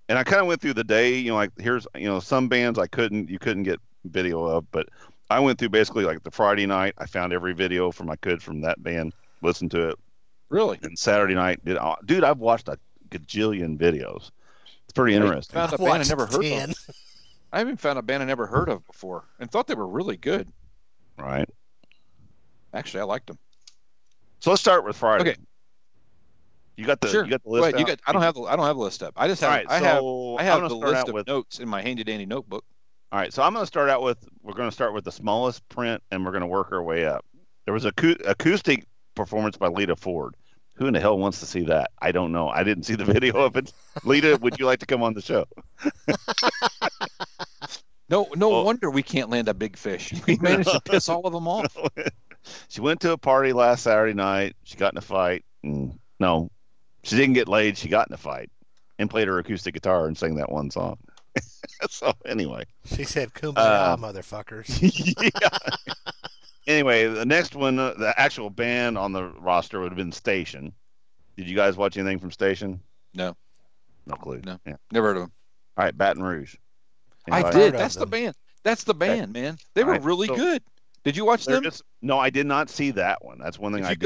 and I kind of went through the day. You know, like here's, some bands you couldn't get video of, but I went through basically like the Friday night. I found every video I could from that band, listened to it, Really? and Saturday night dude, I've watched a gajillion videos. It's pretty interesting. Found a I've band I watched never heard 10. of. I even found a band I never heard of before and thought they were really good. Right. Actually, I liked them. So let's start with Friday. Okay. You got the Sure. you got the list. Wait, out? I don't have the list up. I just have All right, I have so I have I'm the gonna start list out of with. notes in my handy dandy notebook. All right, so we're going to start with the smallest print, and we're going to work our way up. There was a acoustic performance by Lita Ford. Who in the hell wants to see that? I don't know. I didn't see the video of it. Lita, would you like to come on the show? No Well- wonder we can't land a big fish. We managed to piss all of them off. She went to a party last Saturday night. She got in a fight. No, she didn't get laid. She got in a fight and played her acoustic guitar and sang that one song. So anyway, She said, "Kumbaya, motherfuckers." yeah. Anyway, the next one, the actual band on the roster would have been Station. Did you guys watch anything from Station? No. No clue. No. Yeah. Never heard of them. All right, Baton Rouge. I Anybody? did. of That's the them. band. That's the band, man. They were Right. really So- good. Did you watch They're them? just- no, I did not see that one. That's one thing If I you did.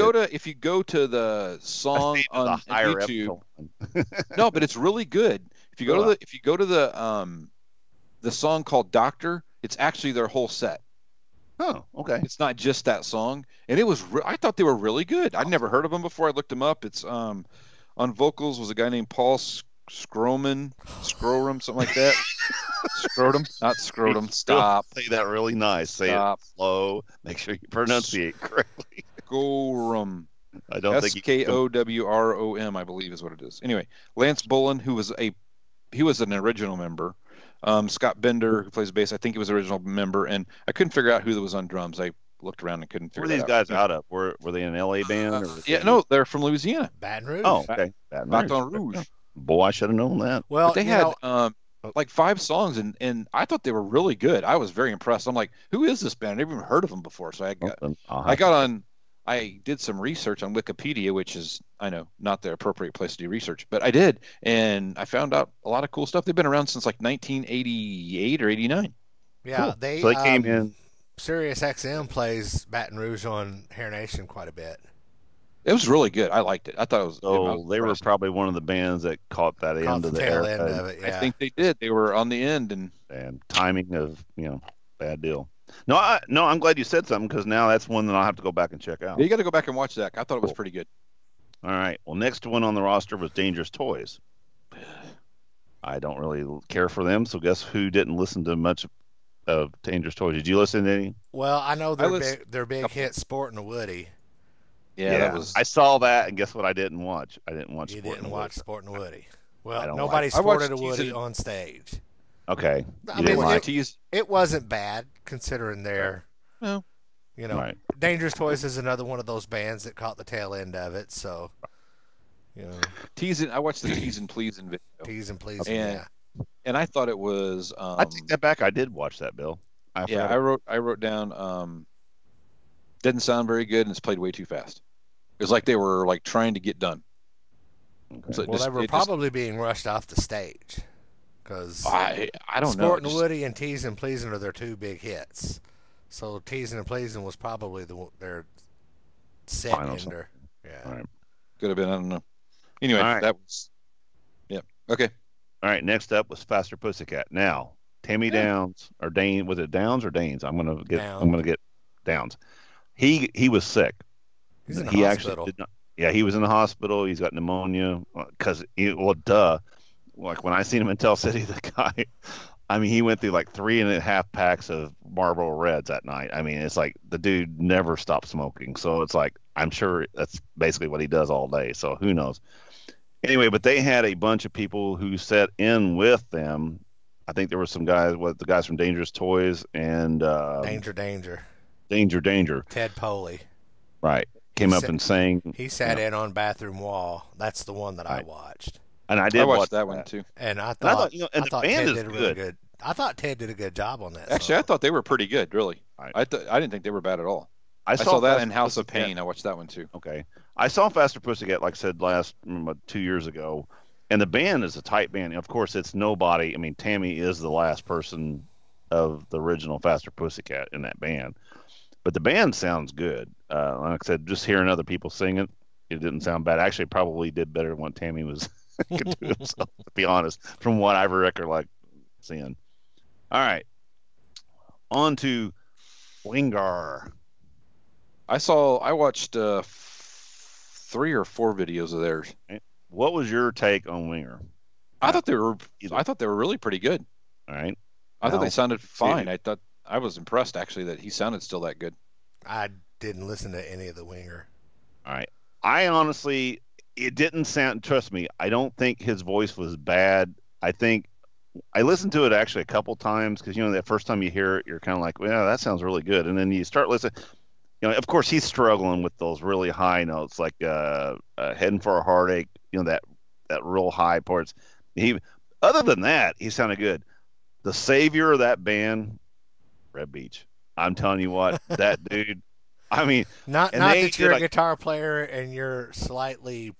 go to the I song stayed to on the higher YouTube, episode. no, but it's really good. If you go to the song called Doctor, it's actually their whole set. Oh, okay. It's not just that song, and it was. I thought they were really good. I'd never heard of them before. I looked them up. It's on vocals was a guy named Paul Scrorum, something like that. Scrotum, not scrotum. Stop. Say that really nice. Say Stop. it slow. Make sure you pronunciate correctly. Scorum. I don't think Skowrom, I believe is what it is. Anyway, Lance Bullen, he was an original member. Scott Bender, who plays bass, I think he was an original member, and I couldn't figure out who was on drums. I looked around and couldn't Where figure are these that guys out of? Were they an LA band? Or Yeah, no, they're from Louisiana. Baton Rouge. Oh, okay. Baton Rouge. Boy, I should have known that. Well, But they had like 5 songs, and I thought they were really good. I was very impressed. I'm like, who is this band? I never even heard of them before. So I did some research on Wikipedia, which is, I know, not the appropriate place to do research, but I did, and I found out a lot of cool stuff. They've been around since like 1988 or 89. yeah, Cool. So they came in. Sirius XM plays Baton Rouge on Hair Nation quite a bit. It was really good. I liked it. I thought it was. I So was they were impressed. probably one of the bands that caught that Caught end the of the tail era. end of it. Yeah. I think they did. They were on the end, and And timing of, bad deal. No, I'm glad you said something because now that's one that I'll have to go back and check out. you got to go back and watch that. I thought it was Cool. pretty good. All right. Well, next one on the roster was Dangerous Toys. I don't really care for them, so guess who didn't listen to much of Dangerous Toys? Did you listen to any? Well, I know listened- their big hit, Sporting a Woody. Yeah, that was. I saw that, and guess what? I didn't watch. I didn't watch. You Sporting didn't Wood. watch Sporting a Woody. I Well, don't nobody like- I watched sported a Woody Tease It- on stage. Okay. I You mean, didn't like. Tease. It wasn't bad considering their, No. Right. Dangerous Toys is another one of those bands that caught the tail end of it. So, I watched the Tease and Please video, tease and please. And- Yeah. and I thought it was. I take that back. I did watch that, Bill. Yeah, I wrote down. Didn't sound very good, and it's played way too fast. It was like they were like trying to get done. Okay. So Well, they were probably being rushed off the stage because I don't know. Sporting a Just- Woody and Tease and Pleasing are their 2 big hits. So Teasing and Pleasing was probably their set Final ender. Yeah. All right. Could have been. I don't know. Anyway, All right. that was. Yeah. Okay. All right. Next up was Faster Pussycat. Now, Tammy Downs or Dane, was it Downs or Danes? I'm gonna get Downs. He was sick. He's in the he hospital. actually did not. Yeah, he was in the hospital. He's got pneumonia because duh. Like when I seen him in Tell City, the guy. I mean, he went through like 3.5 packs of Marlboro Reds that night. I mean, it's like the dude never stopped smoking. So it's like I'm sure that's basically what he does all day. So who knows? Anyway, but they had a bunch of people who sat in with them. I think there were some guys, the guys from Dangerous Toys and Danger. Ted Poley. Right. Came up sat- and sang. He sat in on Bathroom Wall. That's the one that I watched. And I did I watch watched that one too. And I I thought, thought, and the thought band Ted is did a good. really good. I thought Ted did a good job on that. Actually, I song. thought they were pretty good. Really, Right. I didn't think they were bad at all. I I saw that Faster in House of Pussycat. Pain. I watched that one too. Okay. I saw Faster Pussycat, like I said, last 2 years ago. And the band is a tight band. Of course, it's nobody. I mean, Tammy is the last person of the original Faster Pussycat in that band. But the band sounds good. Like I said, just hearing other people sing it, it didn't sound bad. Actually, probably did better than what Tammy was could do himself, to be honest, from what I recollect seeing. All right. On to Wingar. I watched 3 or 4 videos of theirs. What was your take on Winger? I thought they were Either. really pretty good. All right. I thought Now, they sounded fine. see- I thought I was impressed actually that he sounded still that good. I didn't listen to any of the Winger. All right. I honestly, it didn't sound, trust me, I don't think his voice was bad. I think I listened to it actually a couple times because, that first time you hear it, you're kind of like, well, that sounds really good. And then you start listening. Of course, he's struggling with those really high notes, like Heading for a Heartache, that real high parts. Other than that, he sounded good. The savior of that band, Red Beach. I'm telling you what, that dude, I mean, Not and not they that you're did, a guitar player and you're slightly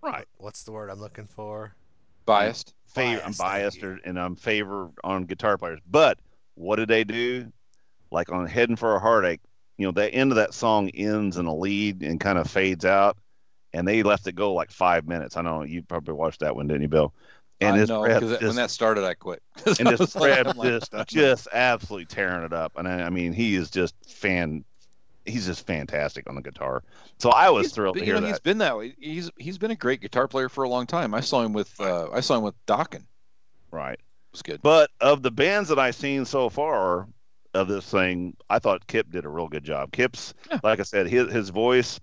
right. what's the word I'm looking for? Biased. I'm Biased, biased, thank you. and I'm favor on guitar players. But what did they do? Like on "Heading for a Heartache," the end of that song ends in a lead and kind of fades out, and they left it go like 5 minutes. I know you probably watched that one, didn't you, Bill? And his No, rep because when just that started, I quit. and I his was like, rep I'm like, just absolutely tearing it up. And I mean, he is just he's just fantastic on the guitar. So I was thrilled to hear that. He's been that way. He's been a great guitar player for a long time. I saw him with Dokken. It Right. was good. But of the bands that I've seen so far of this thing, I thought Kip did a real good job. Kip's, like I said, his voice,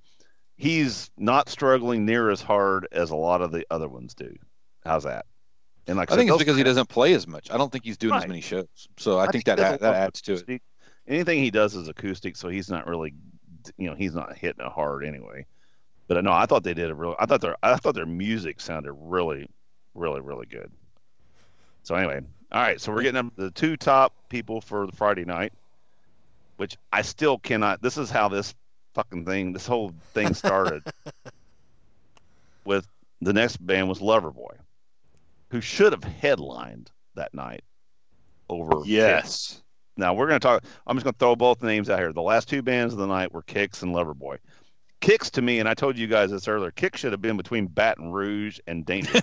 he's not struggling near as hard as a lot of the other ones do. How's that? And like I think it's because he doesn't play as much. I don't think he's doing as Right. many shows. So I think he that does a lot of adds to it. acoustic. Anything he does is acoustic, so he's not really, he's not hitting it hard anyway. But no, I thought they did I thought their music sounded really, really, really good. So anyway, all right. So we're getting up to the 2 top people for the Friday night, which I still cannot. This is how this whole thing started. With the next band was Loverboy, who should have headlined that night over Yes. Kix. Now we're going to talk. I'm just going to throw both names out here. The last 2 bands of the night were Kix and Loverboy. Kix, to me, and I told you guys this earlier, Kix should have been between Baton Rouge and Dangerous.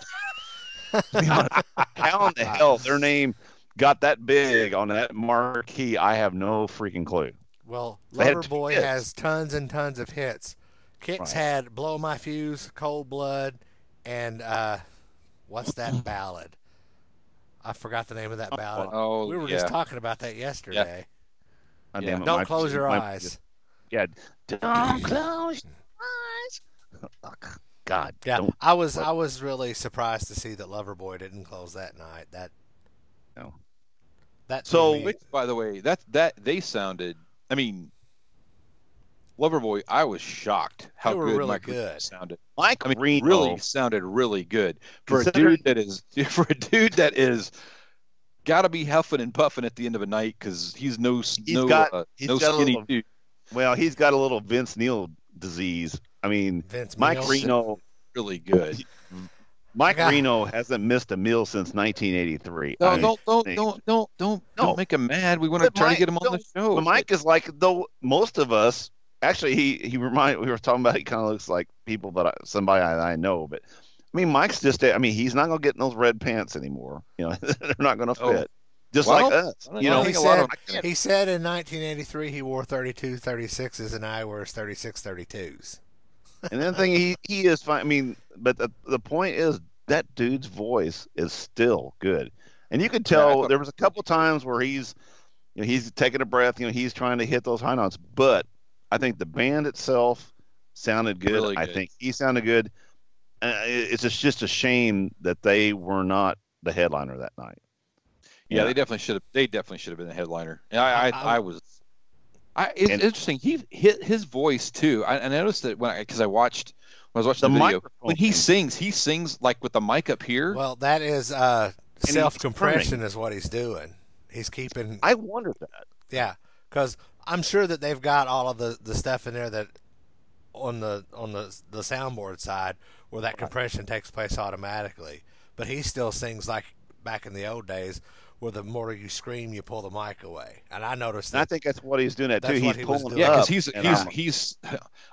How in the hell their name got that big on that marquee? I have no freaking clue. Well, They had 2 Loverboy hits. has tons and tons of hits. Kix Right. had Blow My Fuse, Cold Blood, and what's that ballad? I forgot the name of that ballad. Oh, We were yeah. just talking about that yesterday. God Yeah. damn it, Don't my- close your my- eyes. Yeah, don't close your eyes. Oh, God, Yeah, don't. I was really surprised to see that Loverboy didn't close that night. No. That So- threw me. Which, by the way, that they sounded. I mean, Loverboy. I was shocked how They were good really Mike Reno good. sounded. Mike I mean, Reno, really sounded really good for a Considering- dude that is got to be huffing and puffing at the end of a night because he's got a skinny little- dude. well, he's got a little Vince Neil disease. I mean, Vince Mike Neil. Reno. Really good. Mike God. Reno hasn't missed a meal since 1983. No, I mean, don't No. make him mad. We want to But try Mike- to get him on the show. But Mike is like, though most of us actually, we were talking about, he kind of looks like people somebody I know. But I mean, Mike's just, I mean, he's not gonna get in those red pants anymore. They're not gonna Oh. fit. Just Well, like us. I don't You know. know, I he think a lot said, of- I can't- he said in 1983 he wore 32 36s and now he wears 36 32s. and then the thing he is fine. I mean, but the point is that dude's voice is still good, and you could Yeah, I tell thought- there was a couple times where he's taking a breath. He's trying to hit those high notes, but I think the band itself sounded good. Really I good. think he sounded good. It's just a shame that they were not the headliner that night. Yeah, Yeah. they definitely should have. They definitely should have been the headliner. And I was. It's And- interesting. He hit his voice too. I noticed that when I was watching The the video, microphone when he thing. sings like with the mic up here. Well, that is he's self compression turning. is what he's doing. He's keeping I wondered that. yeah, because I'm sure that they've got all of the stuff in there that on the soundboard side where that compression takes place automatically. But he still sings like back in the old days, where the more you scream, you pull the mic away. And I noticed And I that. think that's what he's doing that too. That's He's what he was pulling doing. Yeah, up, because and he's.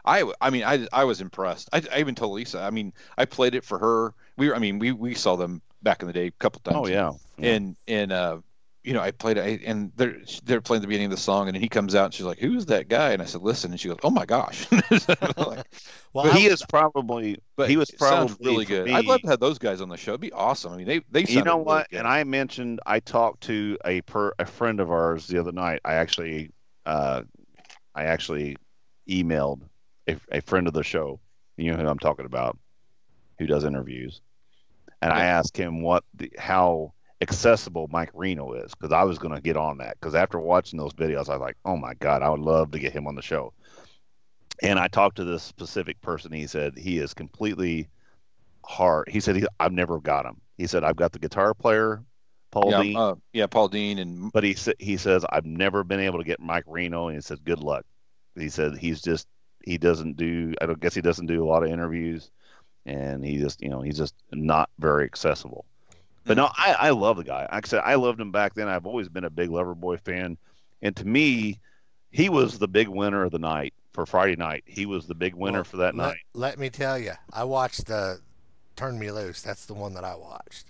I mean, I was impressed. I even told Lisa. I mean, I played it for her. We saw them back in the day a couple times. Oh yeah. And I played it, and they're playing the beginning of the song, and then he comes out, and she's like, "Who's that guy?" And I said, "Listen," and she goes, "Oh my gosh!" Like, Well, But I- he is probably. but he was it sounds probably really for good. me- I'd love to have those guys on the show. It'd be awesome. I mean, they You sounded know really what? good. And I mentioned I talked to a friend of ours the other night. I actually emailed a friend of the show. You know who I'm talking about, who does interviews, and I Yeah. asked him how accessible Mike Reno is, because I was going to get on that, because after watching those videos, I was like, oh my God, I would love to get him on the show. And I talked to this specific person. He said he is completely hard. He said I've never got him. He said I've got the guitar player, Paul Dean, Paul Dean, and but he says I've never been able to get Mike Reno, and he says good luck. He said he doesn't do. I don't guess he doesn't do a lot of interviews, and he's just not very accessible. But no, I love the guy. Like I said, I loved him back then. I've always been a big Loverboy fan, and to me, he was the big winner of the night for Friday night. He was the big winner for that night. Let me tell you, I watched Turn Me Loose. That's the one that I watched.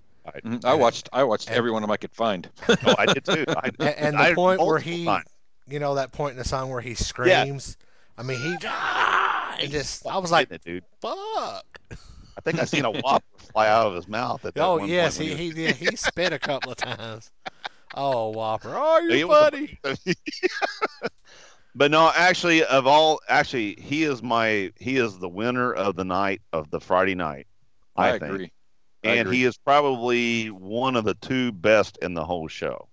I watched every one of them I could find. Oh, I did too. And the point where he, that point in the song where he screams. Yeah. I mean, I was like, dude. Fuck. I think I seen a whopper fly out of his mouth. Oh yes, he spit a couple of times. Oh, Whopper! Oh, you're funny. But no, actually, he is the winner of the night of the Friday night. I agree. And he is probably one of the two best in the whole show,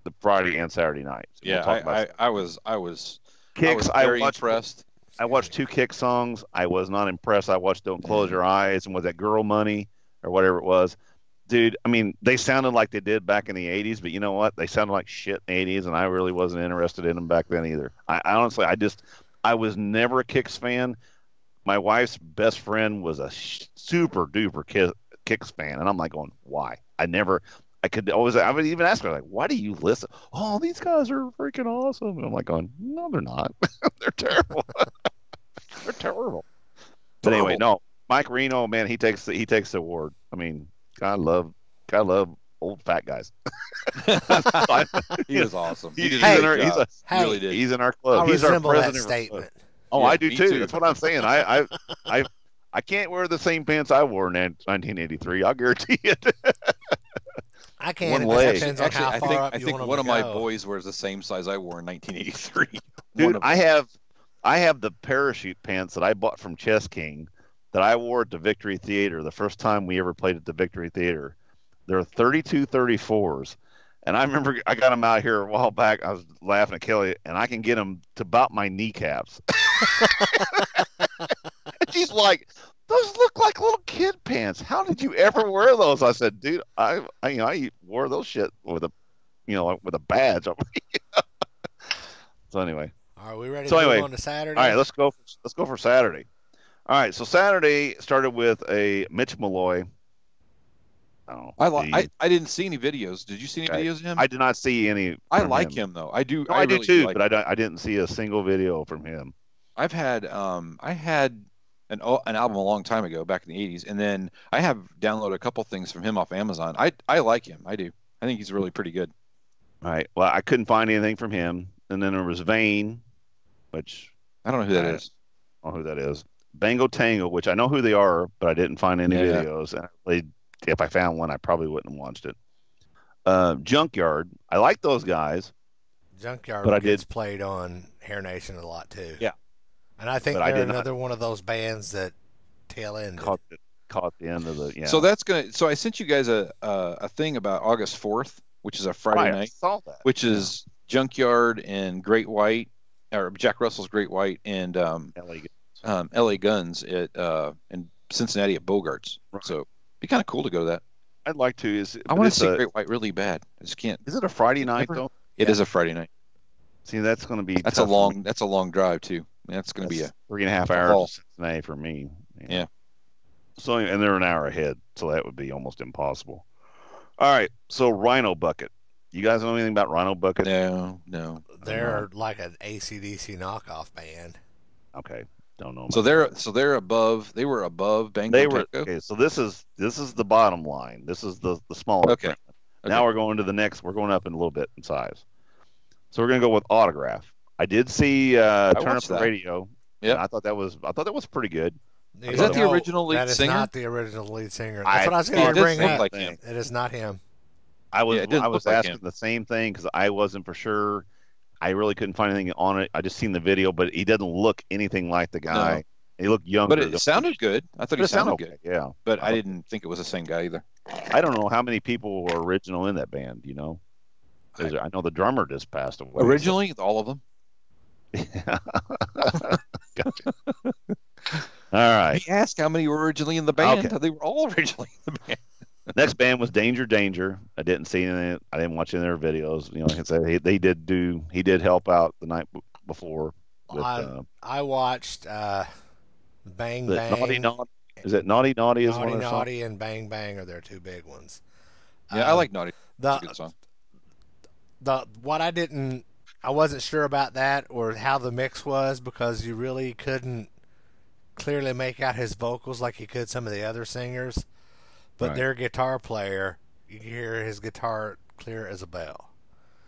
the Friday and Saturday night. So yeah, I was Kicks. very impressed. I watched 2 Kick songs. I was not impressed. I watched Don't Close Your Eyes and was that Girl Money or whatever it was. Dude, I mean, they sounded like they did back in the 80s, but you know what? They sounded like shit in the 80s, and I really wasn't interested in them back then either. I honestly, I was never a Kicks fan. My wife's best friend was a super duper Kicks fan, and I'm like going, why? I would even ask her, like, why do you listen? Oh, these guys are freaking awesome. And I'm like going, no, they're not. They're terrible. They're terrible. But anyway, no, Mike Reno, man, he takes the award. I mean, I love old fat guys. He was awesome. He's in our club. I He's our resemble president. That statement. Oh, yeah, I do too. too. That's what I'm saying. I can't wear the same pants I wore in 1983. I'll guarantee it. I can't. One leg. Depends on how I far think, up I you think want one them of to my go. boys wears the same size I wore in 1983. Dude, I have the parachute pants that I bought from Chess King that I wore at the Victory Theater the first time we ever played at the Victory Theater. They're 32 34s. And I remember I got them out here a while back. I was laughing at Kelly, and I can get them to about my kneecaps. She's like, those look like little kid pants. How did you ever wear those? I said, dude, I wore those shit with a badge. So anyway. Are we ready to move on to Saturday? All right, let's go for Saturday. All right, so Saturday started with a Mitch Malloy. I didn't see any videos. Did you see any videos of him? I did not see any. I like him though. I do. No, I do too, but I didn't see a single video from him. I had an album a long time ago, back in the 80s, and then I have downloaded a couple things from him off Amazon. I like him. I do. I think he's really pretty good. All right. Well, I couldn't find anything from him, and then there was Vane, which I don't know who that is. I don't know who that is. Bango Tango, which I know who they are, but I didn't find any videos. And if I found one, I probably wouldn't have watched it. Junkyard, I like those guys. Junkyard gets played on Hair Nation a lot too. Yeah, and I think they're another one of those bands that tail end caught the end of the. Yeah. So that's gonna. So I sent you guys a thing about August 4th, which is a Friday night. I saw that. Which is Junkyard and Great White, or Jack Russell's Great White, and LA Guns at in Cincinnati at Bogart's. Right. So. Be kind of cool to go to that. I'd like to. I want to see Great White really bad. I just can't. Is it a Friday night though? It is a Friday night. See, that's going to be. That's a long drive too. That's going to be a 3.5 hours to Cincinnati for me. Yeah. So and they're an hour ahead, so that would be almost impossible. All right, so Rhino Bucket. You guys know anything about Rhino Bucket? No. They're like an AC/DC knockoff band. Okay. Don't know. So they're above. They were above Bango. They were okay. So this is the bottom line. This is the smaller. Okay. Now we're going to the next. We're going up in a little bit in size. So we're going to go with Autograph. I did see Turn Up the Radio. Yeah. I thought that was pretty good. Is that the original lead singer? That is not the original lead singer. That's what I was going to bring up. Like him. It is not him. I was asking the same thing because I wasn't for sure. I really couldn't find anything on it. I just seen the video, but he doesn't look anything like the guy. No. He looked younger. But it sounded good. I thought he sounded good. Yeah. But I didn't think it was the same guy either. I don't know how many people were original in that band, you know? I know the drummer just passed away. Originally, all of them. Yeah. Gotcha. All right. He asked how many were originally in the band. Okay. They were all originally in the band. Next band was Danger. I didn't see any. I didn't watch any of their videos. You know, like I said, he did help out the night before. I watched Bang the Bang. Naughty Naughty. Is it Naughty Naughty? Is one Naughty of their songs? Naughty and Bang Bang are their two big ones. Yeah, I like Naughty. That's a good song. I wasn't sure about that or how the mix was because you really couldn't clearly make out his vocals like you could some of the other singers. But Right. their guitar player, you can hear his guitar clear as a bell.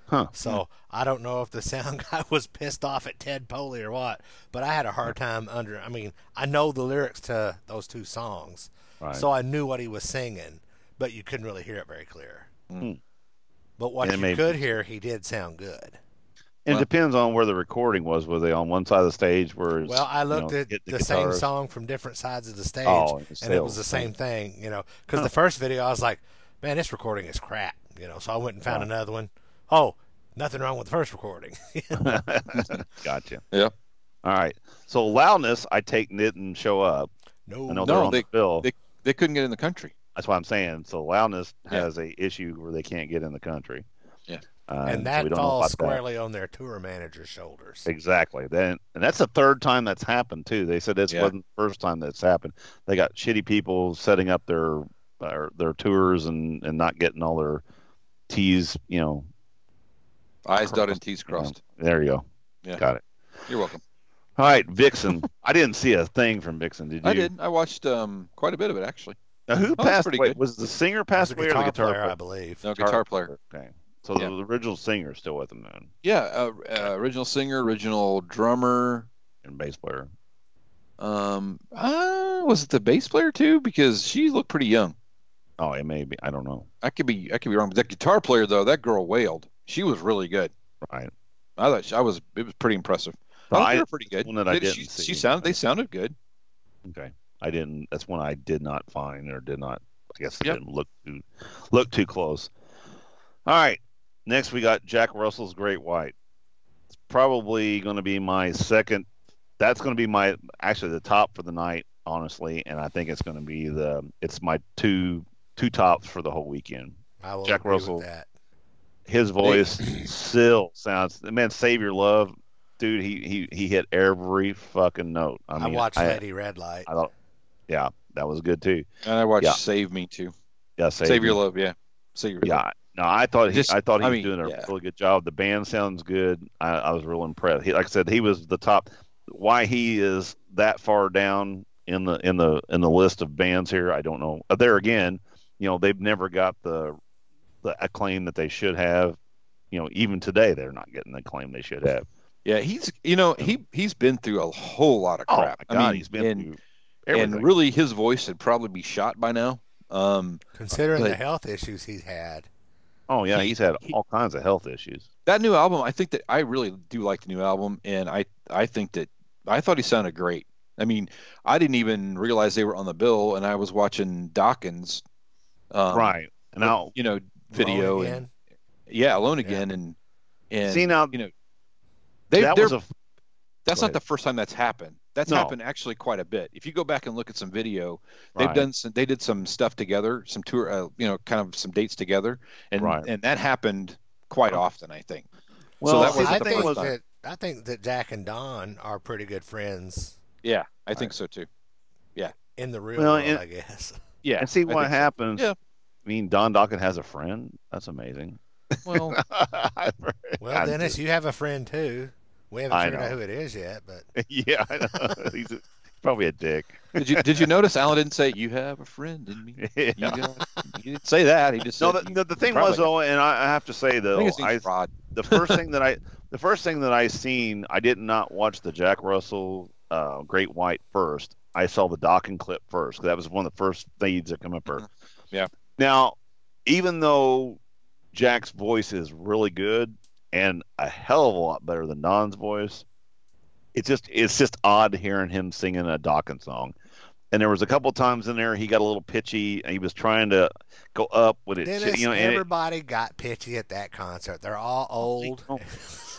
Huh. So I don't know if the sound guy was pissed off at Ted Poley or what, but I had a hard time I know the lyrics to those two songs, Right. so I knew what he was singing, but you couldn't really hear it very clear. Mm. But what And it you made- could hear, he did sound good. And Well- it depends on where the recording was. Were they on one side of the stage where it's, Well, I looked at hit the same guitars? song from different sides of the stage, Oh, and it was the same thing, because the first video I was like, man, this recording is crap, so I went and found Right. another one. Oh, nothing wrong with the first recording. Gotcha. Yeah. All right. So loudness, I take didn't show up. No, I know No, they're on the bill. They couldn't get in the country. That's what I'm saying. So loudness Yeah. has a issue where they can't get in the country. Yeah. and so that we don't know falls about that. squarely on their tour manager's shoulders. Exactly. And that's the third time that's happened too. They said this Yeah. wasn't the first time that's happened. They got shitty people setting up their tours and not getting all their T's, Eyes dotted and T's crossed. There you go. Yeah. Got it. You're welcome. All right, Vixen. I didn't see a thing from Vixen. Did you? I did. I watched quite a bit of it actually. Now, who that's passed pretty away? good. Was the singer As passed a away or the guitar player, I player? believe. No, guitar player. Okay. So Yeah. the original singer is still with them then, Yeah, original singer, original drummer. and bass player. Was it the bass player too? Because she looked pretty young. Oh, it may be. I don't know. I could be wrong. But that guitar player though, that girl wailed. She was really good. Right. I thought it was pretty impressive. Well, I thought they were pretty good. one that I didn't see. They sounded good. Okay. I didn't. That's one I did not find or did not. I guess I Yep. didn't look too close. All right. Next we got Jack Russell's Great White. It's probably going to be my second. That's going to be the top for the night, honestly, and I think it's going to be it's my two tops for the whole weekend. I will Jack agree Russell. with that. His voice still sounds. Man, Save Your Love, dude. He hit every fucking note. I watched Lady Red Light. I thought, yeah, that was good too. And I watched Yeah. Save Me too. Yeah, Save Your Love, yeah. Save Your Love. Yeah, no, I thought he was mean, doing a yeah. really good job. The band sounds good. I was real impressed. Like I said, he was the top. Why he is that far down in the list of bands here, I don't know. There again, they've never got the acclaim that they should have. Even today, they're not getting the acclaim they should have. Yeah, he's been through a whole lot of crap. Oh my God, I mean, he's been through everything. and really his voice would probably be shot by now. Considering but- the health issues he's had. Oh yeah, he- he's had he- all kinds of health issues. That new album, I think that I really do like the new album, and I think that I thought he sounded great. I mean, I didn't even realize they were on the bill, and I was watching Dawkins, Right. And now, video, Alone and Again. Alone Yeah. Again, and see now, that's that was a not ahead. the first time that's happened. That's No. happened actually quite a bit. If you go back and look at some video, they've right. they did some stuff together, some tour, kind of some dates together, and Right. and that happened quite often, I think. Well, that see, was the I the thing think first was, time. I think that Jack and Don are pretty good friends Yeah, I think so too. in the real Well, world, and- I guess. Yeah, and see I what think so. happens. Yeah. I mean, Don Dockett has a friend. That's amazing. Well, Well, I'm Dennis, just- you have a friend too. We haven't I figured out know. who it is yet, but yeah, I know. He's probably a dick. did you notice Alan didn't say you have a friend in me? Yeah. He didn't say that. He just No, said the thing probably- was though, and I have to say I though, think his name's Rod. the first thing that I seen, I did not watch the Jack Russell Great White first. I saw the Dokken clip first. 'Cause that was one of the first feeds that come up there. Yeah. Now, even though Jack's voice is really good and a hell of a lot better than Don's voice, it's just odd hearing him singing a Dokken song. And there was a couple times in there he got a little pitchy and he was trying to go up with it. Dennis, and it, everybody got pitchy at that concert. They're all old.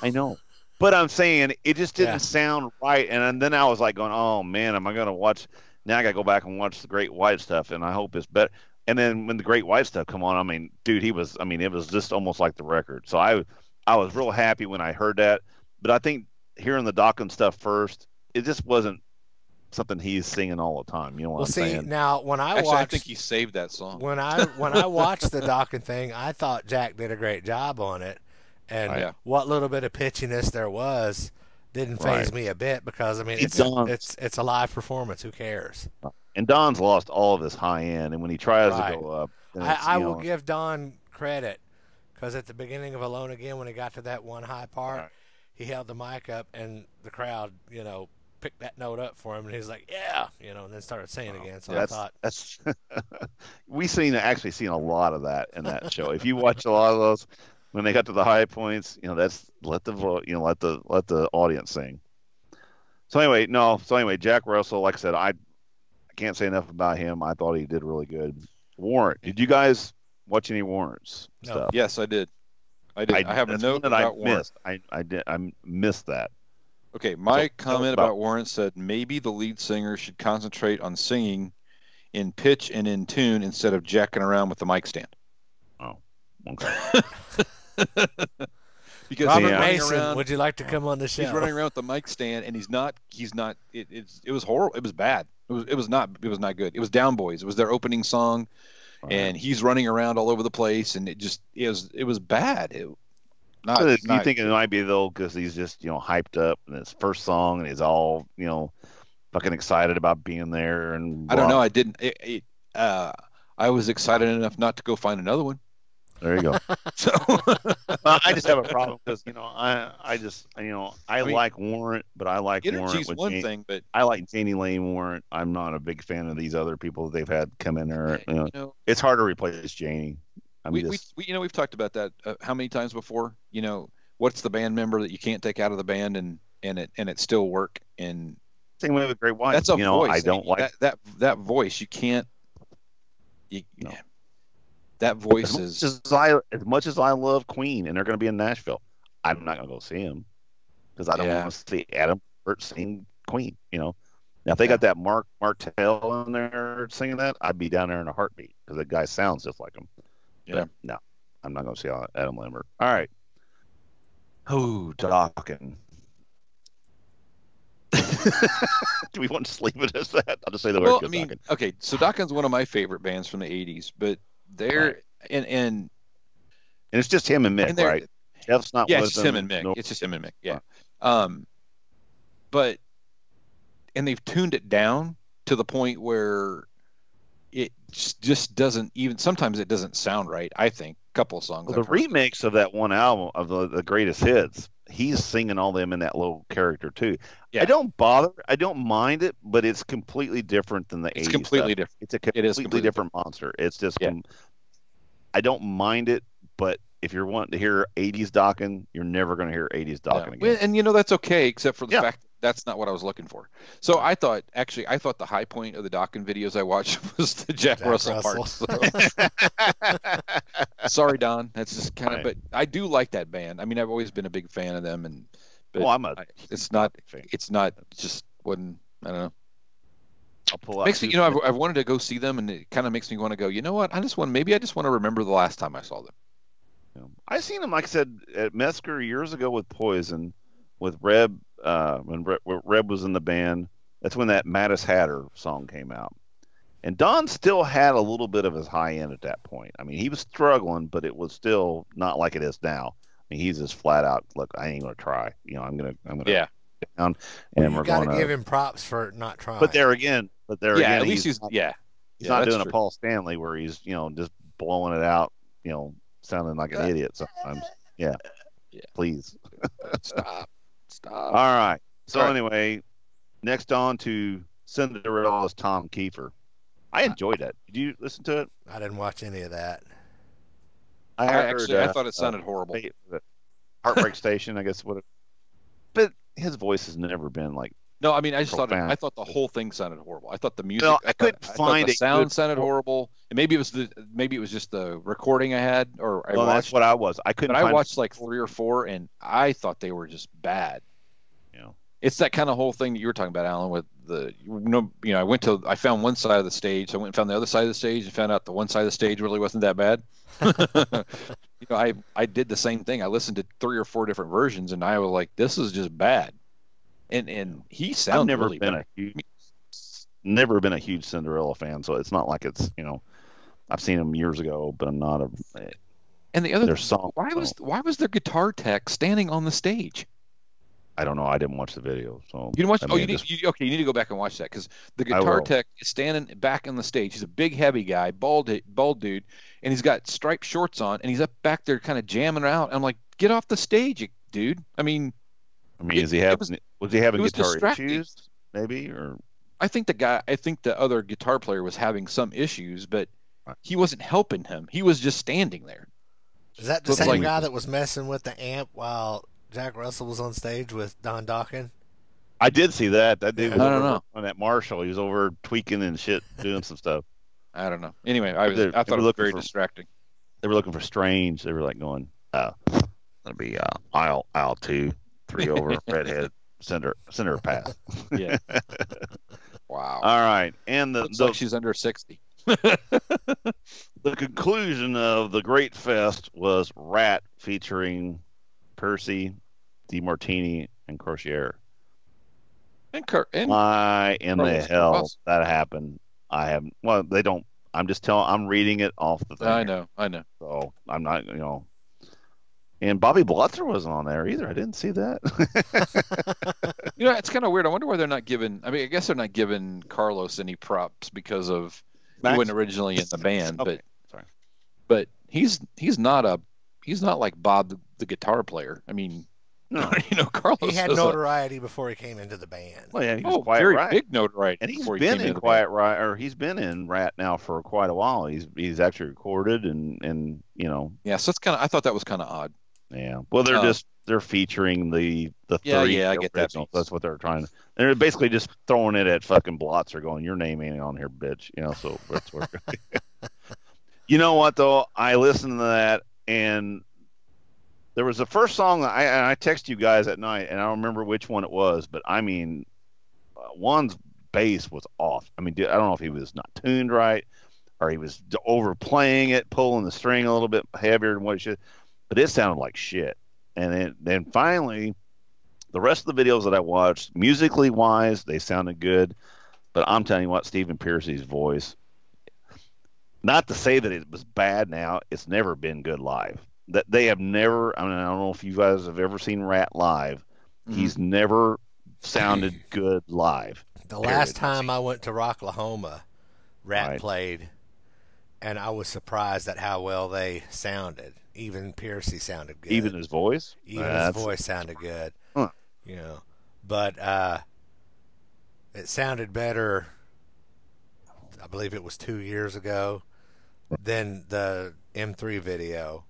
I know. But I'm saying it just didn't Yeah. sound right. And then I was like going, oh, man, am I going to watch? Now I got to go back and watch the Great White stuff, and I hope it's better. And then when the Great White stuff come on, I mean, dude, it was just almost like the record. So I was real happy when I heard that. But I think hearing the Dokken stuff first, it just wasn't something he's singing all the time. You know what Well, I'm see, saying? now when I Actually, I watched, think he saved that song. when I watched the Dokken thing, I thought Jack did a great job on it, and Yeah. what little bit of pitchiness there was didn't faze me a bit because I mean He does. it's a live performance. Who cares? And Don's lost all of his high end, and when he tries Right. to go up, then I you will know, give Don credit because at the beginning of Alone Again, when he got to that one high part, Right. he held the mic up and the crowd, picked that note up for him, and he was like, "Yeah," and then started singing again. So I thought, that's we actually seen a lot of that in that show. If you watch a lot of those, when they got to the high points, that's let the audience sing. So anyway, Jack Russell, like I said, I can't say enough about him. I thought he did really good. Warrant, did you guys watch any Warrants No. stuff? Yes, I did. I have a that's note one that about I Warrant. missed. I missed that. Okay, my So, comment about- about Warrant said maybe the lead singer should concentrate on singing in pitch and in tune instead of jacking around with the mic stand. Oh, okay. Because Robert he's running Mason, around, would you like to come on the show? he's running around with the mic stand, and he's not. It was horrible. It was bad. It was not good. It was Down Boys. It was their opening song, and he's running around all over the place, and it was bad. Do you think it might be though because he's just hyped up in his first song and he's all fucking excited about being there and I don't know. I didn't. I was excited enough not to go find another one. There you go. So Well, I just have a problem because I like Warrant, but I like Warrant energy's with one thing, but I like Janie Lane Warrant. I'm not a big fan of these other people that they've had come in there. It's hard to replace Janie. We've talked about that how many times before? What's the band member that you can't take out of the band and it still work? And same way with Great White. that's a voice. I don't like that voice. You can't. That voice is as much as I love Queen and they're going to be in Nashville. I'm not going to go see them because I don't want to see Adam Lambert sing Queen. Now if they got that Mark Martell in there singing that, I'd be down there in a heartbeat because the guy sounds just like him. Yeah. But no, I'm not going to see Adam Lambert. All right. Oh, Dokken. Do we want to sleep it as that? I'll just say the word. Dokken. Okay, so Dokken's one of my favorite bands from the '80s, but they're and it's just him and Mick, right? Jeff's not. Yeah, with it's just him and Mick. It's just him and Mick. Yeah. Right. And they've tuned it down to the point where it just doesn't even. Sometimes it doesn't sound right. I think a couple of songs. Well, the remix of that one album of the greatest hits, he's singing all them in that little character too. Yeah. I don't mind it, but it's completely different than the 80s. It's completely stuff. different. It's a completely different monster. It's just I don't mind it, but if you're wanting to hear 80s Dokken, you're never going to hear 80s Dokken again. And that's okay, except for the fact that that's not what I was looking for. So I thought the high point of the Dokken videos I watched was the Jack Russell part. So. Sorry, Don. That's just kind of. But I do like that band. I mean, I've always been a big fan of them, it's not just wouldn't. I don't know. I'll pull out. Makes me, I've wanted to go see them, and it kind of makes me want to go. You know what? I just want to remember the last time I saw them. I seen them, like I said, at Metzger years ago with Poison, with Reb. When Reb was in the band, that's when that Mattis Hatter song came out. And Don still had a little bit of his high end at that point. I mean, he was struggling, but it was still not like it is now. I mean, he's just flat out, look, I ain't gonna try. I'm gonna get down, and we're going to give him props for not trying. But there again, at least he's not doing a Paul Stanley where he's just blowing it out, sounding like an idiot sometimes. Yeah. Please stop. All right. So anyway, next on to Cinderella's Tom Kiefer. I enjoyed that. Did you listen to it? I didn't watch any of that. I thought it sounded horrible. Heartbreak Station, I guess. But his voice has never been like. No, I mean, I thought the whole thing sounded horrible. I thought the music. No, I thought the sound sounded horrible. And maybe it was just the recording I had, or I watched. That's what I was. I couldn't. But I watched like 3 or 4, and I thought they were just bad. It's that kind of whole thing that you were talking about, Alan. With I found one side of the stage, so I went and found the other side of the stage, and found out the one side of the stage really wasn't that bad. I did the same thing. I listened to 3 or 4 different versions, and I was like, "This is just bad." and he I've sounded never really been bad. never been a huge Cinderella fan, so it's not like it's I've seen them years ago, but I'm not a. And the other Their song. why was their guitar tech standing on the stage? I don't know. I didn't watch the video, so You didn't watch? I Oh, mean, okay. You need to go back and watch that because the I guitar will. tech is standing back on the stage. He's a big, heavy guy, bald dude, and he's got striped shorts on, and he's up back there kind of jamming out. I'm like, get off the stage, dude. I mean, was he having it was guitar distracting. issues, maybe, or I think the other guitar player was having some issues, but he wasn't helping him. He was just standing there. Is that the So it's same like- guy that was messing with the amp while Jack Russell was on stage with Don Dokken? I did see that. That dude was I don't over know. on that Marshall. He was over tweaking and shit, doing some stuff. I don't know. Anyway, They I were thought it was looking very for- distracting. They were looking for Strange. They were like going, gonna be aisle 2, 3 over, redhead, center pass. Yeah. Wow. All right, and Looks like she's under 60. the conclusion of the Great Fest was Rat featuring Percy, DeMartini, and Crociere. And Why in the Carlos hell Carlos. that happened? I haven't. Well, they don't. I'm just telling. I'm reading it off the thing. I know. So I'm not. And Bobby Blotzer wasn't on there either. I didn't see that. It's kind of weird. I wonder why they're not giving. I mean, I guess they're not giving Carlos any props because of he Max- wasn't originally in the band, Okay, sorry. but he's not like Bob the guitar player. I mean, No. Carlos. He had is notoriety before he came into the band. Well, yeah, he was a Quiet very Riot. big notoriety. And he's before he been came in into the Quiet Riot, or he's been in Rat now for quite a while. He's actually recorded and band. Yeah, so it's kind of. I thought that was kind of odd. yeah. Well, they're featuring the Yeah, 30 yeah, I get that originals. piece. That's what they're trying to. They're basically just throwing it at fucking Blotzer, going, "Your name ain't on here, bitch." So that's where. You know what though? I listened to that, and there was the first song I texted you guys at night, and I don't remember which one it was, but I mean, one's bass was off. I mean, I don't know if he was not tuned right, or he was overplaying it, pulling the string a little bit heavier than what it should, but it sounded like shit. And then finally, the rest of the videos that I watched, musically wise, they sounded good, but I'm telling you what, Stephen Pearcy's voice. Not to say that it was bad now, it's never been good live. That they have never. I mean, I don't know if you guys have ever seen Rat live. Mhm. He's never sounded good live. The last time I went to Rocklahoma, Rat Right. played, and I was surprised at how well they sounded. Even Piercy sounded good. Even his voice. Even his That's- voice sounded good. Huh. But it sounded better. I believe it was 2 years ago than the M3 video.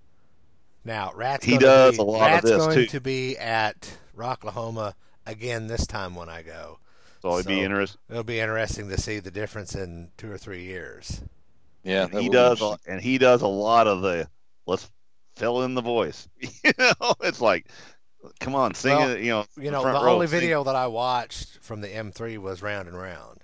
Now, Rat's He gonna does be, a lot of Rat's this, going too. to be at Rocklahoma again this time when I go. So it'd be So- interesting. It'll be interesting to see the difference in 2 or 3 years. Yeah, And that he will be does, interesting. and he does a lot of the let's fill in the voice. It's like, come on, sing Well, it. The front row, only sing. video that I watched from the M3 was Round and Round.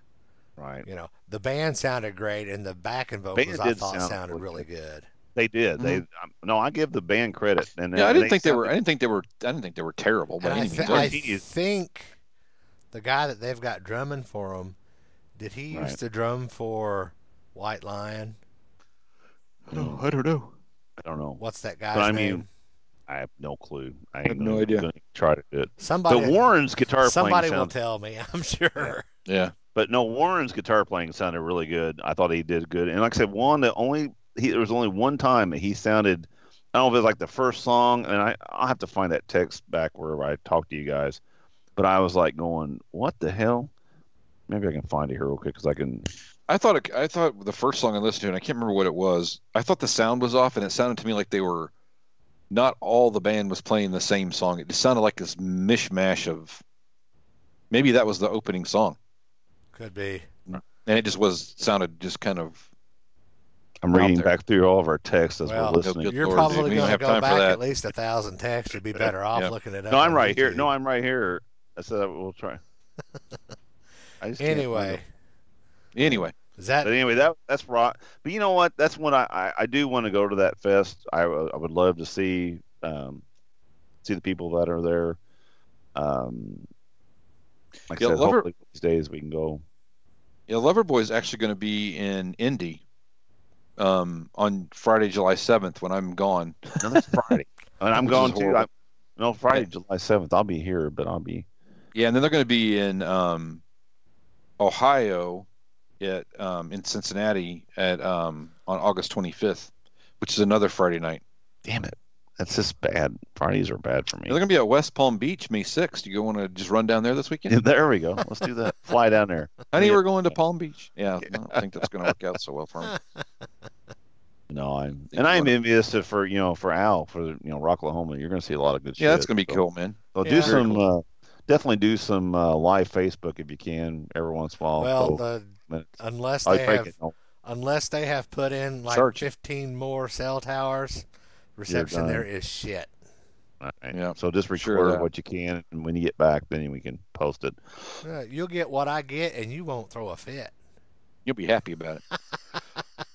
Right. The band sounded great, and the backing Band vocals I did thought sound sounded really really good. They did. They no, I give the band credit. And Yeah, I didn't think they sounded- were. I didn't think they were terrible. But And I, anything. I He is- think the guy that they've got drumming for them, did he Right. used to drum for White Lion? No, I don't know. I don't know. What's that guy's But I name? mean, I have no clue. I have no idea. Gonna try to do it. Somebody, The Warren's guitar somebody playing will sounds, tell me, I'm sure. Yeah. but no, Warren's guitar playing sounded really good. I thought he did good. And like I said, there was only one time that he sounded. I don't know if it was like the first song, and I'll have to find that text back where I talked to you guys. But I was like going, what the hell? Maybe I can find it here real quick because I can. I thought the first song I listened to, and I can't remember what it was. I thought the sound was off, and it sounded to me like they were not all the band was playing the same song. It just sounded like this mishmash of maybe that was the opening song, Could be. and it just sounded just kind of. I'm Out reading there. back through all of our texts as Well, we're listening. Good You're Lord, probably dude, we don't going to have go time for back that. at least 1,000 texts. You'd be better off Yeah. looking it up. No, I'm on right here. YouTube. No, I'm right here. I said we'll try. I just can't find Anyway, it. Anyway, is that But anyway, that's rock. But you know what? That's when I do want to go to that fest. I would love to see the people that are there. Like Yeah, I said, hopefully these days we can go. Yeah, Loverboy is actually going to be in Indy on Friday, July 7th when I'm gone. No, that's Friday. And I'm Which going is too. horrible. No, Friday, July 7th. I'll be here, but I'll be. Yeah, and then they're going to be in Ohio in Cincinnati on August 25th, which is another Friday night. Damn it. That's just bad. Fridays are bad for me. They're going to be at West Palm Beach May 6th. You want to just run down there this weekend? There we go. Let's do that. Fly down there. Honey, we're going to Palm Beach. Yeah, I don't think that's going to work out so well for me. No, I'm envious for Al for Rocklahoma. You're going to see a lot of good shit. Yeah, that's going to be cool, man. So do some definitely do some live Facebook if you can every once in a while. Well, unless they have put in like 15 more cell towers, reception there is shit. All right. Yeah. So just record what you can, and when you get back, then we can post it. You'll get what I get, and you won't throw a fit. You'll be happy about it.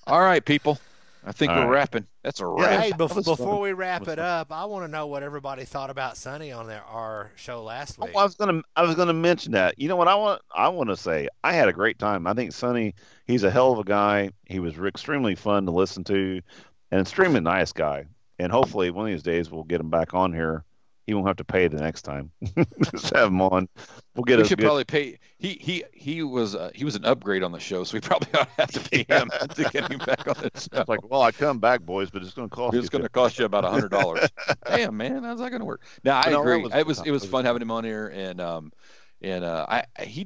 All right, people. I think we're wrapping. That's a wrap. Yeah, hey, before we wrap it up, I want to know what everybody thought about Sonny on our show last week. I was gonna mention that. You know what I want to say? I had a great time. I think Sonny, he's a hell of a guy. He was extremely fun to listen to, and extremely nice guy. And hopefully one of these days we'll get him back on here. He won't have to pay the next time. Just have him on. We should probably pay. He was an upgrade on the show, so we probably ought to have to pay him to get him back on the show. It's like, well, I come back, boys, but it's going to cost. It's going to cost you about $100. Damn, man, how's that going to work? No, I agree. It was fun having him on here, and he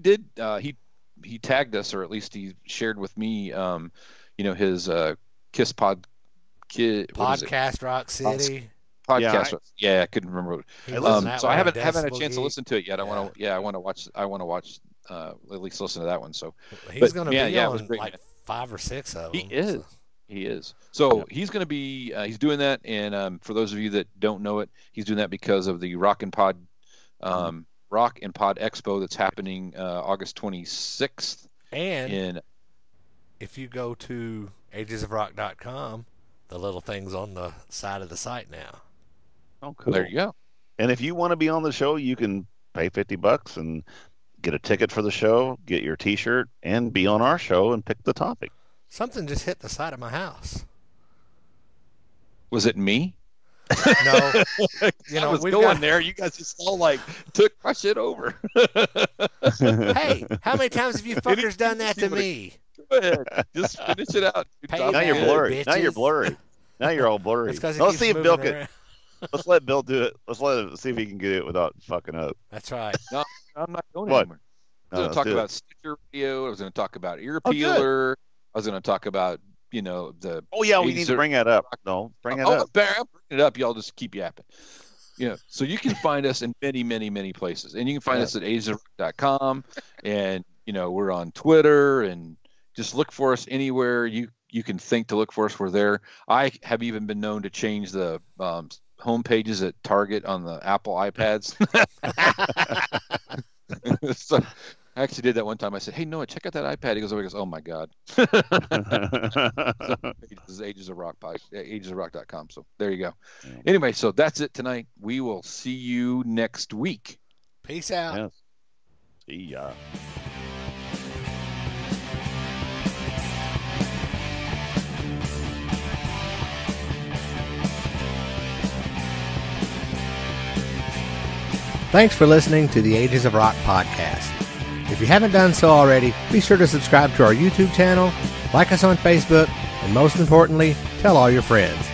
tagged us, or at least he shared with me, his Kiss Podcast Rock City. Podcast. I couldn't remember. So I haven't had a chance to listen to it yet. I want to watch. At least listen to that one. So he's going to be on like 5 or 6 of them. He is. So he's going to be. He's doing that, and for those of you that don't know it, he's doing that because of the Rock and Pod Expo that's happening August 26th. And if you go to agesofrock.com, the little thing's on the side of the site now. Oh, cool. There you go. And if you want to be on the show, you can pay $50 and get a ticket for the show, get your T-shirt, and be on our show and pick the topic. Something just hit the side of my house. Was it me? No. I was going there. You guys just all took my shit over. Hey, how many times have you fuckers done that to me? Go ahead. Just finish it out. Now you're blurry. Bitches. Now you're blurry. Now you're all blurry. Let's see if Bill can. Let's let Bill do it. Let's let him see if he can get it without fucking up. That's right. No, I'm not going anywhere. I was going to talk about Stitcher Radio. I was going to talk about Ear Peeler. I was going to talk about, the. Oh yeah, we need to bring that up. No, bring it up. I'm bringing it up. Y'all just keep yapping. So you can find us in many, many, many places, and you can find us at agesofrock.com, and we're on Twitter, and just look for us anywhere you can think to look for us. We're there. I have even been known to change the home pages at Target on the Apple iPads. So I actually did that one time. I said, "Hey, Noah, check out that iPad." He goes, "Oh my God." So, this is Ages of Rock, agesofrock.com. So there you go. Yeah. Anyway, so that's it tonight. We will see you next week. Peace out. Yes. See ya. Thanks for listening to the Ages of Rock podcast. If you haven't done so already, be sure to subscribe to our YouTube channel, like us on Facebook, and most importantly, tell all your friends.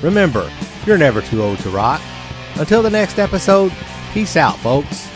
Remember, you're never too old to rock. Until the next episode, peace out, folks.